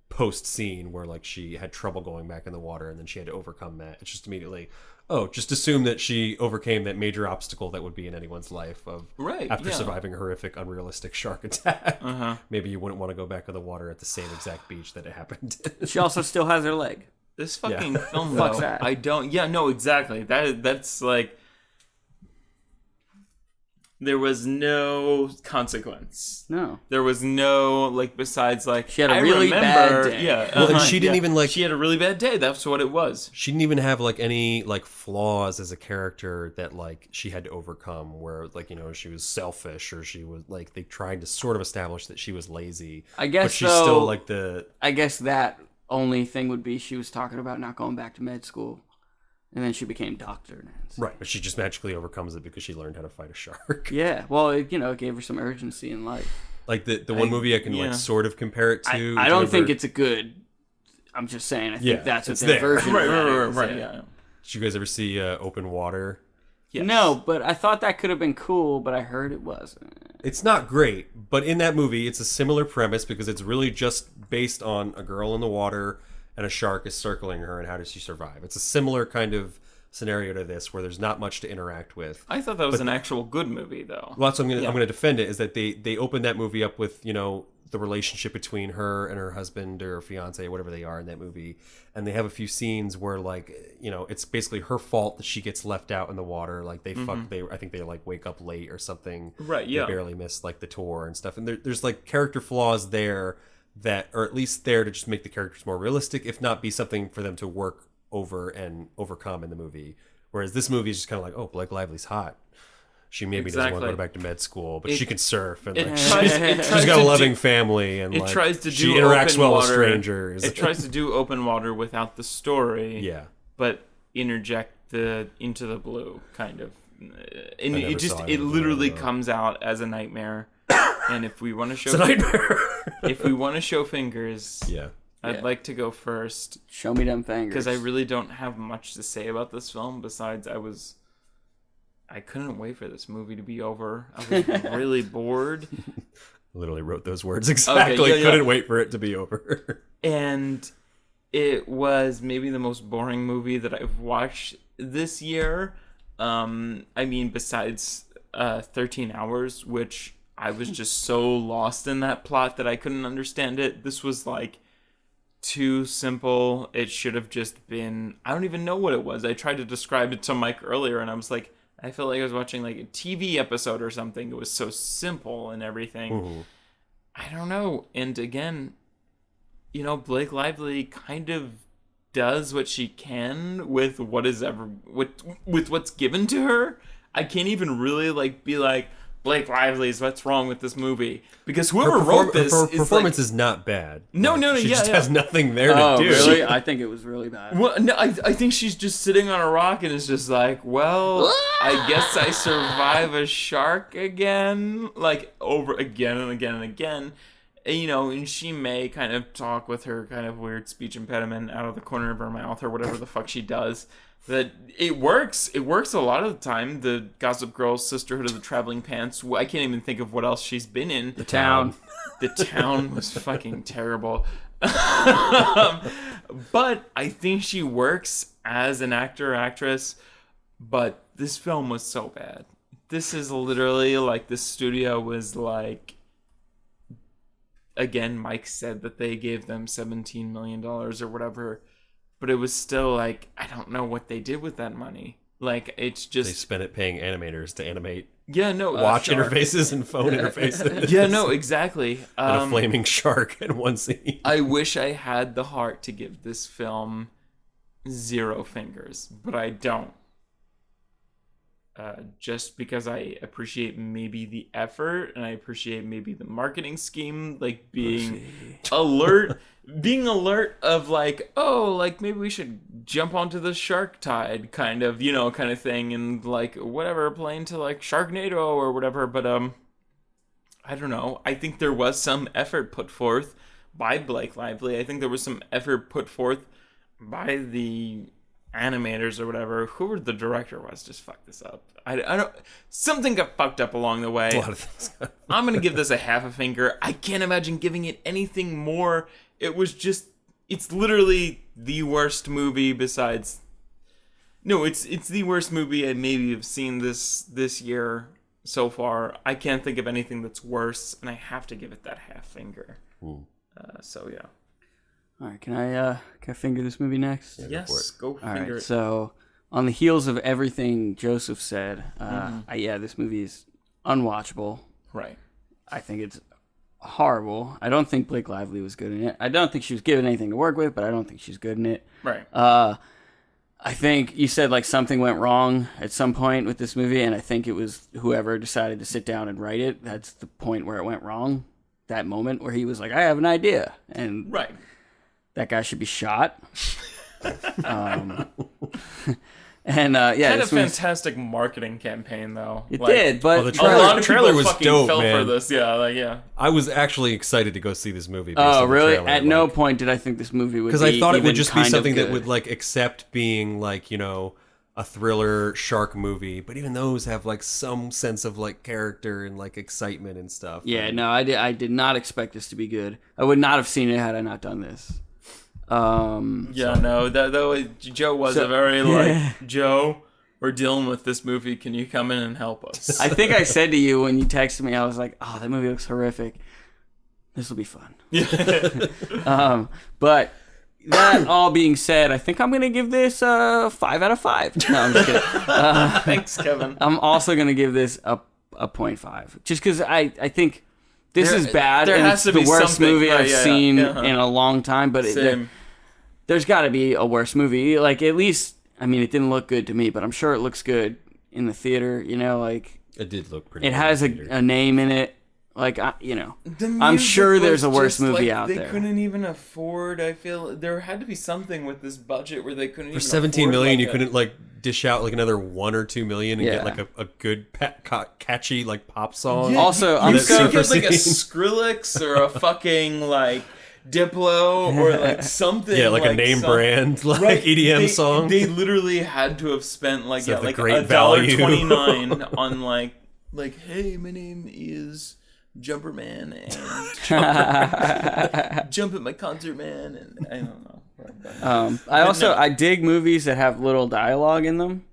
S2: post scene where like she had trouble going back in the water and then she had to overcome that. It's just immediately, just assume that she overcame that major obstacle that would be in anyone's life after surviving a horrific, unrealistic shark attack. Maybe you wouldn't want to go back in the water at the same exact beach that it happened.
S3: She also still has her leg.
S1: This fucking film, though, I don't. Yeah, no, exactly. That's like. There was no consequence.
S3: No.
S1: There was no, like, besides, like...
S3: She had a really bad day.
S2: Yeah. Well, and she didn't even, like...
S1: She had a really bad day. That's what it was.
S2: She didn't even have, like, any, like, flaws as a character that, like, she had to overcome where, like, she was selfish or she was, like, they tried to sort of establish that she was lazy.
S3: I guess,
S2: but she's still, like, the...
S3: I guess that only thing would be she was talking about not going back to med school. And then she became Dr. Nancy.
S2: Right, but she just magically overcomes it because she learned how to fight a shark.
S3: Yeah, well, it gave her some urgency in life.
S2: Like the one movie I can like sort of compare it to.
S3: I don't think it's a good. I'm just saying. I think that's what their version.
S1: Right. Yeah.
S2: Did you guys ever see Open Water?
S3: Yes. No, but I thought that could have been cool, but I heard it wasn't.
S2: It's not great, but in that movie, it's a similar premise because it's really just based on a girl in the water and a shark is circling her, and how does she survive? It's a similar kind of scenario to this, where there's not much to interact with.
S1: I thought that was an actual good movie, though.
S2: Well, that's what I'm gonna defend it. Is that they opened that movie up with the relationship between her and her husband or fiance, whatever they are in that movie, and they have a few scenes where it's basically her fault that she gets left out in the water. Like I think they like wake up late or something.
S1: Right. Yeah.
S2: They barely miss like the tour and stuff, and there's like character flaws there that, or at least there to just make the characters more realistic, if not be something for them to work over and overcome in the movie. Whereas this movie is just kind of like, oh, Blake Lively's hot. She maybe doesn't want to go back to med school, but she can surf, and she's got a loving family, and
S1: it tries to do
S2: she interacts well with strangers.
S1: It tries to do Open Water without the story, but interject into the blue kind of, and it literally comes out as a nightmare. And if we want to show,
S2: it's a nightmare.
S1: If we want to show fingers,
S2: yeah.
S1: I'd like to go first.
S3: Show me them fingers.
S1: Because I really don't have much to say about this film besides I couldn't wait for this movie to be over. I was really bored.
S2: Literally wrote those words exactly. Okay, couldn't wait for it to be over.
S1: And it was maybe the most boring movie that I've watched this year. I mean, besides 13 Hours, which I was just so lost in that plot that I couldn't understand it. This was like too simple. It should have just been, I don't even know what it was. I tried to describe it to Mike earlier, and I was like, I felt like I was watching like a TV episode or something. It was so simple and everything.
S2: Mm-hmm.
S1: I don't know. And again, Blake Lively kind of does what she can with with what's given to her. I can't even really be like, Blake Lively's what's wrong with this movie, because whoever wrote this
S2: performance is not bad.
S1: No,
S2: she just has nothing there to do.
S3: Really? I think it was really bad.
S1: Well, no, I think she's just sitting on a rock and is just like, well, I guess I survive a shark again, over again and again and again. And she may kind of talk with her kind of weird speech impediment out of the corner of her mouth or whatever the fuck she does. That it works. It works a lot of the time. The Gossip Girl, Sisterhood of the Traveling Pants. I can't even think of what else she's been in.
S3: The Town.
S1: The Town was fucking terrible. But I think she works as an actor or actress. But this film was so bad. This is literally like the studio was like. Again, Mike said that they gave them $17 million or whatever. But it was still I don't know what they did with that money. It's just...
S2: They spent it paying animators to animate
S1: watch
S2: interfaces and phone interfaces.
S1: Yeah, no, exactly.
S2: And a flaming shark in one scene.
S1: I wish I had the heart to give this film 0 fingers, but I don't. Just because I appreciate maybe the effort and I appreciate maybe the marketing scheme, being alert of maybe we should jump onto the shark tide kind of thing, and whatever, playing to Sharknado or whatever. But I don't know. I think there was some effort put forth by Blake Lively. I think there was some effort put forth by the animators or whatever. Whoever the director was just fucked this up. I don't. Something got fucked up along the way.
S2: A lot of things.
S1: I'm gonna give this a half a finger. I can't imagine giving it anything more. It was just. It's literally the worst movie besides. No, it's the worst movie I maybe have seen this year so far. I can't think of anything that's worse, and I have to give it that half finger. So yeah.
S3: All right, can I finger this movie next?
S1: Yeah, yes, go finger it.
S3: All right, so on the heels of everything Joseph said, this movie is unwatchable.
S1: Right.
S3: I think it's horrible. I don't think Blake Lively was good in it. I don't think she was given anything to work with, but I don't think she's good in it.
S1: Right.
S3: I think you said something went wrong at some point with this movie, and I think it was whoever decided to sit down and write it. That's the point where it went wrong. That moment where he was like, I have an idea. And
S1: right.
S3: That guy should be shot. And
S1: had a fantastic marketing campaign though.
S3: It did, but
S2: the trailer was dope,
S1: fell
S2: man.
S1: for this. Yeah.
S2: I was actually excited to go see this movie.
S3: Oh, really? At no point did I think this movie would be,
S2: because I thought it would just be something
S3: that
S2: would like accept being like, you know, a thriller shark movie, but even those have like some sense of like character and like excitement and stuff.
S3: Yeah, no, I did not expect this to be good. I would not have seen it had I not done this.
S1: Joe was a very Joe, we're dealing with this movie. Can you come in and help us?
S3: I think I said to you when you texted me, I was like, "Oh, that movie looks horrific. This will be fun." But that all being said, I think I'm gonna give this 5 out of 5. No, I'm just kidding.
S1: Thanks, Kevin.
S3: I'm also gonna give this a 0.5, just because I think this is bad.
S1: There
S3: and
S1: has
S3: it's
S1: to be
S3: the worst
S1: something.
S3: movie I've seen
S1: Uh-huh.
S3: in a long time. But there's got to be a worse movie. Like, at least, I mean, it didn't look good to me, but I'm sure it looks good in the theater. You know, like
S2: it did look pretty.
S3: It has a name in it. Like, I'm sure there's a worse movie out there.
S1: They couldn't even afford. I feel there had to be something with this budget where they couldn't.
S2: For
S1: even
S2: 17
S1: afford,
S2: million,
S1: like,
S2: you couldn't like dish out like another 1 or 2 million and
S3: Yeah.
S2: get like a good catchy like pop song.
S1: Yeah,
S3: Also,
S1: you
S3: I'm
S1: could
S3: so
S1: get like a Skrillex or a fucking like Diplo or like something.
S2: Yeah, like a name brand like EDM song.
S1: They literally had to have spent like
S2: So the
S1: like
S2: great
S1: $1.29 on like hey, my name is Jumper Man and jump at my concert, man, and I don't know.
S3: I dig movies that have little dialogue in them.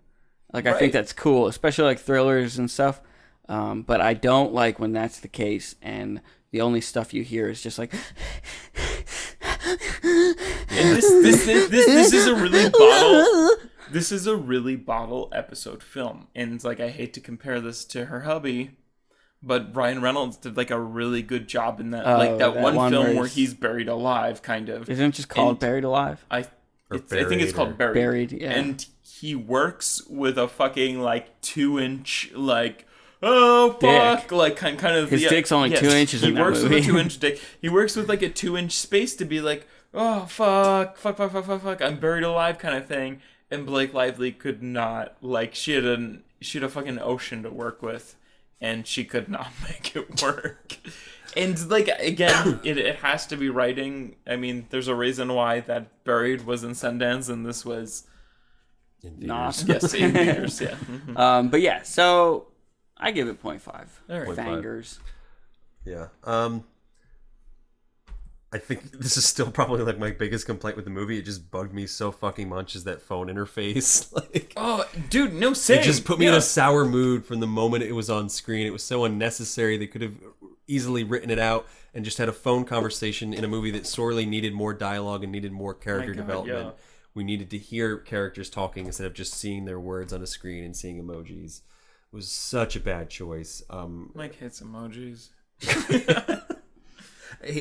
S3: Like, I think that's cool, especially like thrillers and stuff. But I don't like when that's the case and the only stuff you hear is just like.
S1: And this is a really bottle. This is a really bottle episode film, and it's like I hate to compare this to her hubby, but Ryan Reynolds did like a really good job in that, that one film where he's buried alive, kind of.
S3: Isn't it just called Buried Alive?
S1: I think it's called Buried.
S3: Buried, yeah.
S1: And he works with a fucking like 2-inch like. Oh fuck!
S3: Dick.
S1: Like kind of
S3: his dick's only 2 inches in that movie.
S1: He works with a 2-inch dick. He works with like a 2-inch space to be like, oh fuck, I'm buried alive kind of thing. And Blake Lively could not, like, she had a fucking ocean to work with, and she could not make it work. And like again, it has to be writing. I mean, there's a reason why that Buried was in Sundance and this was not. Yes, in theaters. Yeah. Mm-hmm.
S3: But yeah, so. I give it 0.5.
S1: All right.
S3: Fangers.
S2: Yeah. I think this is still probably like my biggest complaint with the movie. It just bugged me so fucking much is that phone interface. Like,
S1: oh, dude, no same.
S2: It just put me in a sour mood from the moment it was on screen. It was so unnecessary. They could have easily written it out and just had a phone conversation in a movie that sorely needed more dialogue and needed more character development. Yeah. We needed to hear characters talking instead of just seeing their words on a screen and seeing emojis. It was such a bad choice.
S1: Mike hates emojis.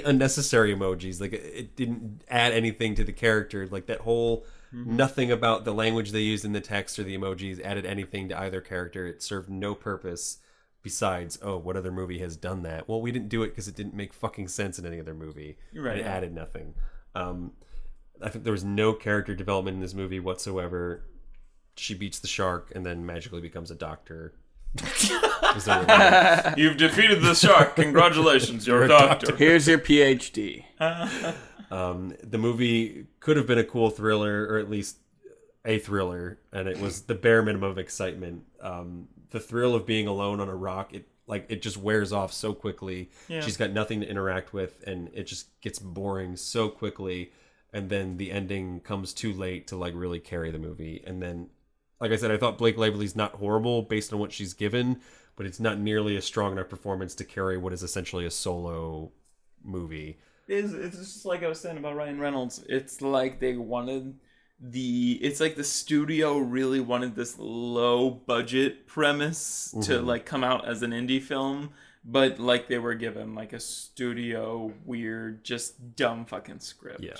S2: Unnecessary emojis. Like, it didn't add anything to the character. Like, that whole nothing about the language they used in the text or the emojis added anything to either character. It served no purpose besides, what other movie has done that? Well, we didn't do it because it didn't make fucking sense in any other movie.
S1: You're right.
S2: And it added nothing. I think there was no character development in this movie whatsoever. She beats the shark and then magically becomes a doctor.
S1: You've defeated the shark. Congratulations, you're a doctor.
S3: Here's your PhD.
S2: The movie could have been a cool thriller, or at least a thriller, and it was the bare minimum of excitement. The thrill of being alone on a rock, it just wears off so quickly. Yeah. She's got nothing to interact with, and it just gets boring so quickly. And then the ending comes too late to like really carry the movie. And then, like I said, I thought Blake Lively's not horrible based on what she's given, but it's not nearly a strong enough performance to carry what is essentially a solo movie.
S1: It's just like I was saying about Ryan Reynolds. It's like they wanted it's like the studio really wanted this low budget premise to like come out as an indie film, but like they were given like a studio weird, just dumb fucking script. Yeah.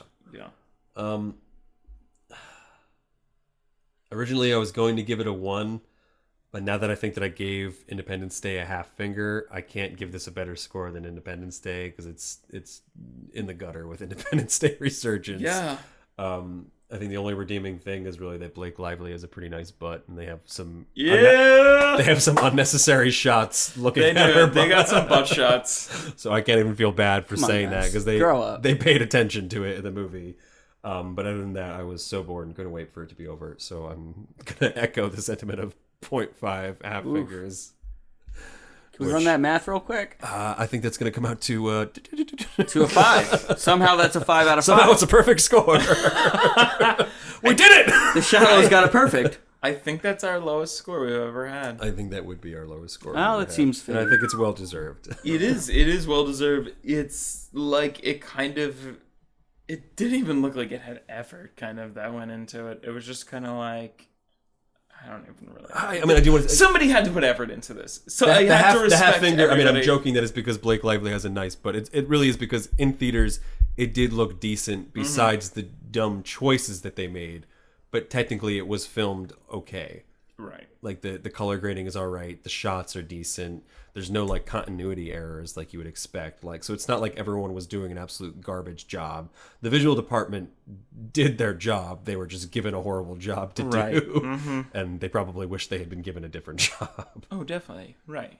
S2: Originally, I was going to give it a 1, but now that I think that I gave Independence Day a half finger, I can't give this a better score than Independence Day because it's in the gutter with Independence Day Resurgence.
S1: Yeah.
S2: I think the only redeeming thing is really that Blake Lively has a pretty nice butt, and they have some they have some unnecessary shots looking at her butt.
S1: They got some butt shots.
S2: So I can't even feel bad for saying that because they paid attention to it in the movie. But other than that, I was so bored and couldn't wait for it to be over. So I'm gonna echo the sentiment of 0.5 half fingers.
S3: Can we run that math real quick?
S2: I think that's going to come out to...
S3: to a 5. Somehow that's a 5 out of 5.
S2: Somehow it's a perfect score. We did it!
S3: The Shallows got a perfect.
S1: I think that's our lowest score we've ever had.
S2: I think that would be our lowest score.
S3: Oh, that seems fair.
S2: And I think it's well deserved.
S1: It is well deserved. It's like it didn't even look like it had effort kind of that went into it. It was just kind of like... I don't even really.
S2: I mean, I do want to.
S1: Somebody had to put effort into this, so I have to respect
S2: the half finger.
S1: everybody.
S2: I mean, I'm joking that it's because Blake Lively has a nice, but it really is because in theaters it did look decent. Besides the dumb choices that they made, but technically it was filmed okay.
S1: Right.
S2: Like the color grading is all right. The shots are decent. There's no like continuity errors like you would expect. Like so, it's not like everyone was doing an absolute garbage job. The visual department did their job. They were just given a horrible job to do, and they probably wish they had been given a different job.
S1: Oh, definitely. Right.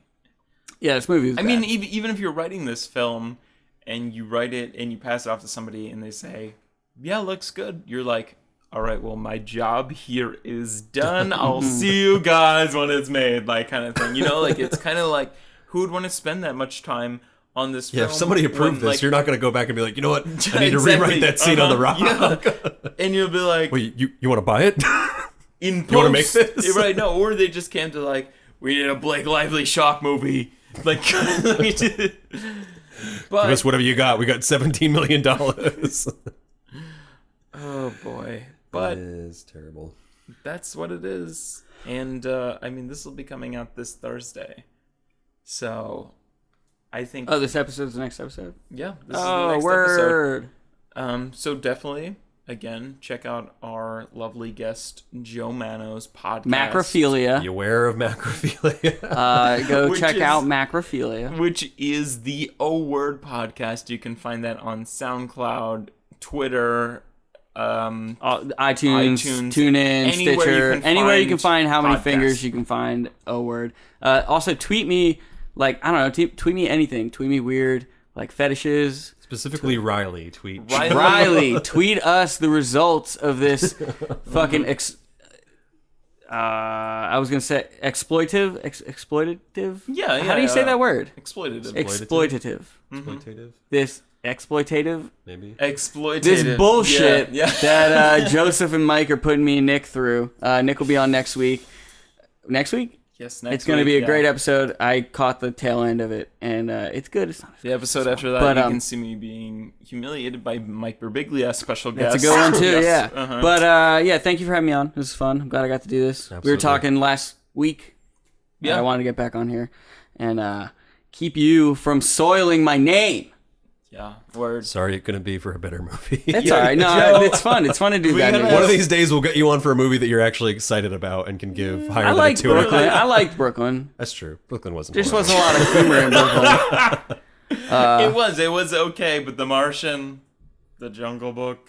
S3: Yeah, this movie.
S1: I mean, even if you're writing this film and you write it and you pass it off to somebody and they say, "Yeah, looks good," you're like, all right, well, my job here is done. I'll see you guys when it's made, like, kind of thing. You know, like, it's kind of like, who would want to spend that much time on this film?
S2: Yeah, if somebody approved this,
S1: like,
S2: you're not going to go back and be like, you know what, I need to rewrite that scene on the rock.
S1: Yeah. And you'll be like...
S2: Wait, you want to buy it?
S1: In post,
S2: you want to make this?
S1: Right, no, or they just came to, like, we need a Blake Lively shock movie. Like, but,
S2: give us whatever you got. We got $17 million.
S1: Oh, boy. But
S2: it is terrible.
S1: That's what it is. And, I mean, this will be coming out this Thursday. So, I think...
S3: Oh, this episode's the next episode?
S1: Yeah, this is the next episode. So definitely, again, check out our lovely guest, Joe Manno's podcast.
S3: Macrophilia.
S2: You aware of macrophilia?
S3: Go check out Macrophilia.
S1: Which is the O Word podcast. You can find that on SoundCloud, Twitter...
S3: iTunes, TuneIn, Stitcher, anywhere you can find How Many Fingers, you can find O Word. Also, tweet me, like, I don't know, tweet me anything. Tweet me weird, like, fetishes.
S2: Specifically Riley.
S3: Riley, tweet us the results of this fucking, I was going to say exploitative?
S1: Yeah.
S3: How do you say that word?
S1: Exploitative.
S2: Exploitative?
S3: This... exploitative,
S2: maybe
S1: exploitative.
S3: This bullshit that Joseph and Mike are putting me and Nick through. Nick will be on next week. Next week?
S1: Yes, next week.
S3: It's going to be a great episode. I caught the tail end of it, and it's good. It's not
S1: the episode after that, you can see me being humiliated by Mike Birbiglia, special guest.
S3: That's a good one, too,
S1: yes.
S3: Yeah. But, yeah, thank you for having me on. It was fun. I'm glad I got to do this.
S2: Absolutely.
S3: We were talking last week. Yeah. I wanted to get back on here and keep you from soiling my name.
S1: Yeah, word.
S2: Sorry it couldn't be for a better movie.
S3: That's all right. No, it's fun. It's fun to do that.
S2: One of these days we'll get you on for a movie that you're actually excited about and can give higher than a 2 out of 10.
S3: I liked Brooklyn.
S2: That's true. Brooklyn wasn't.
S3: There just wasn't a lot of humor in Brooklyn.
S1: It was okay, but The Martian, The Jungle Book,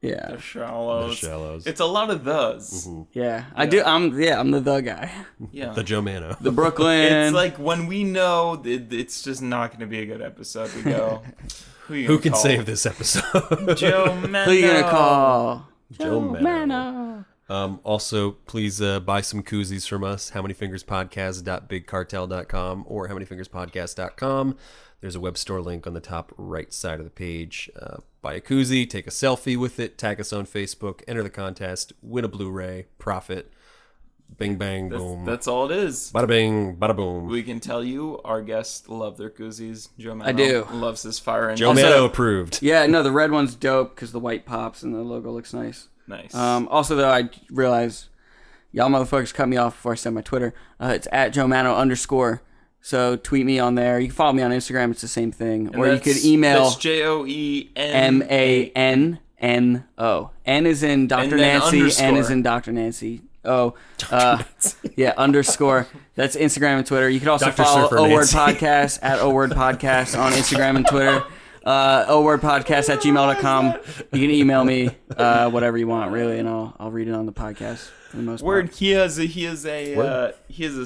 S3: yeah,
S1: The Shallows. It's a lot of those.
S2: Mm-hmm.
S3: Yeah, I do. I'm the guy.
S1: Yeah,
S2: the Joe Manno.
S3: The Brooklyn.
S1: It's like when we know it's just not going to be a good episode. We go, who
S2: can save this episode?
S1: Joe Manno.
S3: Who you gonna call?
S2: Joe Manno. Also, please buy some koozies from us. howmanyfingerspodcast.bigcartel.com or howmanyfingerspodcast.com. There's a web store link on the top right side of the page. Buy a koozie, take a selfie with it, tag us on Facebook, enter the contest, win a Blu-ray, profit. Bing, bang, boom.
S1: That's all it is.
S2: Bada bing, bada boom.
S1: We can tell you our guests love their koozies. Joe Manno
S3: I do.
S1: loves his fire engine.
S2: Joe Manno approved.
S3: Yeah, no, the red one's dope because the white pops and the logo looks nice.
S1: Nice.
S3: Also, though, I realized y'all motherfuckers cut me off before I said my Twitter. It's at Joe Manno _ So tweet me on there. You can follow me on Instagram. It's the same thing.
S1: And
S3: or you could email.
S1: That's JoeManno.
S3: N is in Dr. Nancy. N is in Dr. Nancy. Yeah, _ That's Instagram and Twitter. You can also
S2: Dr.
S3: follow
S2: Surfer
S3: O Word
S2: Nancy.
S3: Podcast at O Word Podcast on Instagram and Twitter. owordpodcast@gmail.com. You can email me whatever you want, really, and I'll read it on the podcast for the most part.
S1: He has a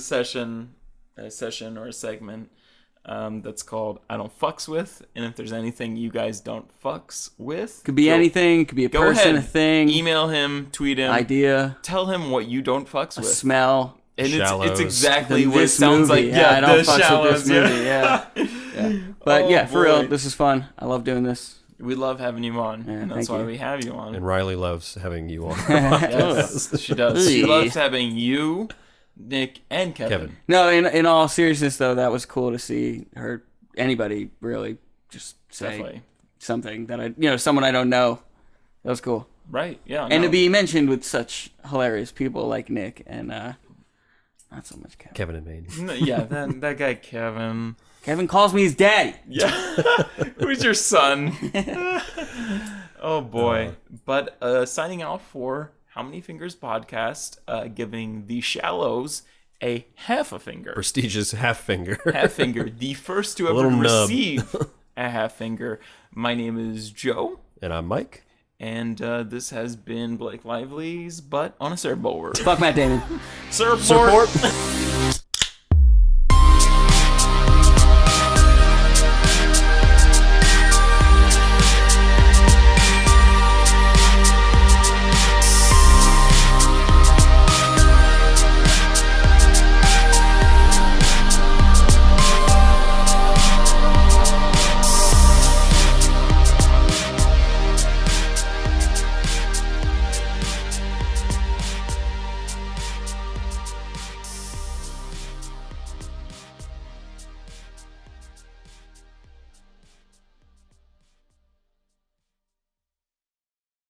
S1: session or a segment that's called I Don't Fucks With, and if there's anything you guys don't fucks with,
S3: could be anything, could be a person,
S1: ahead.
S3: a thing,
S1: email him, tweet him,
S3: idea,
S1: tell him what you don't fucks with,
S3: smell.
S1: And it's exactly what it
S3: this
S1: sounds
S3: movie.
S1: like. Yeah,
S3: I don't
S1: the
S3: fucks
S1: Shallows.
S3: with this movie. Yeah. But for real, this is fun. I love doing this.
S1: We love having you on, and that's why we have you on.
S2: And Riley loves having you on.
S1: Yes, she does. She loves having you, Nick, and Kevin.
S3: No, in all seriousness, though, that was cool to see anybody really just say something that someone I don't know. That was cool.
S1: Right, yeah.
S3: And to be mentioned with such hilarious people like Nick and not so much Kevin.
S2: Kevin and Maine.
S1: Yeah, that guy Kevin.
S3: Kevin calls me his daddy.
S1: Yeah. Who's your son? Oh, boy. But signing out for How Many Fingers Podcast, giving the Shallows a half a finger.
S2: Prestigious half finger.
S1: Half finger. The first to ever receive a half finger. My name is Joe.
S2: And I'm Mike.
S1: And this has been Blake Lively's Butt on a Surfboard.
S3: Fuck Matt Damon.
S1: Surfboard.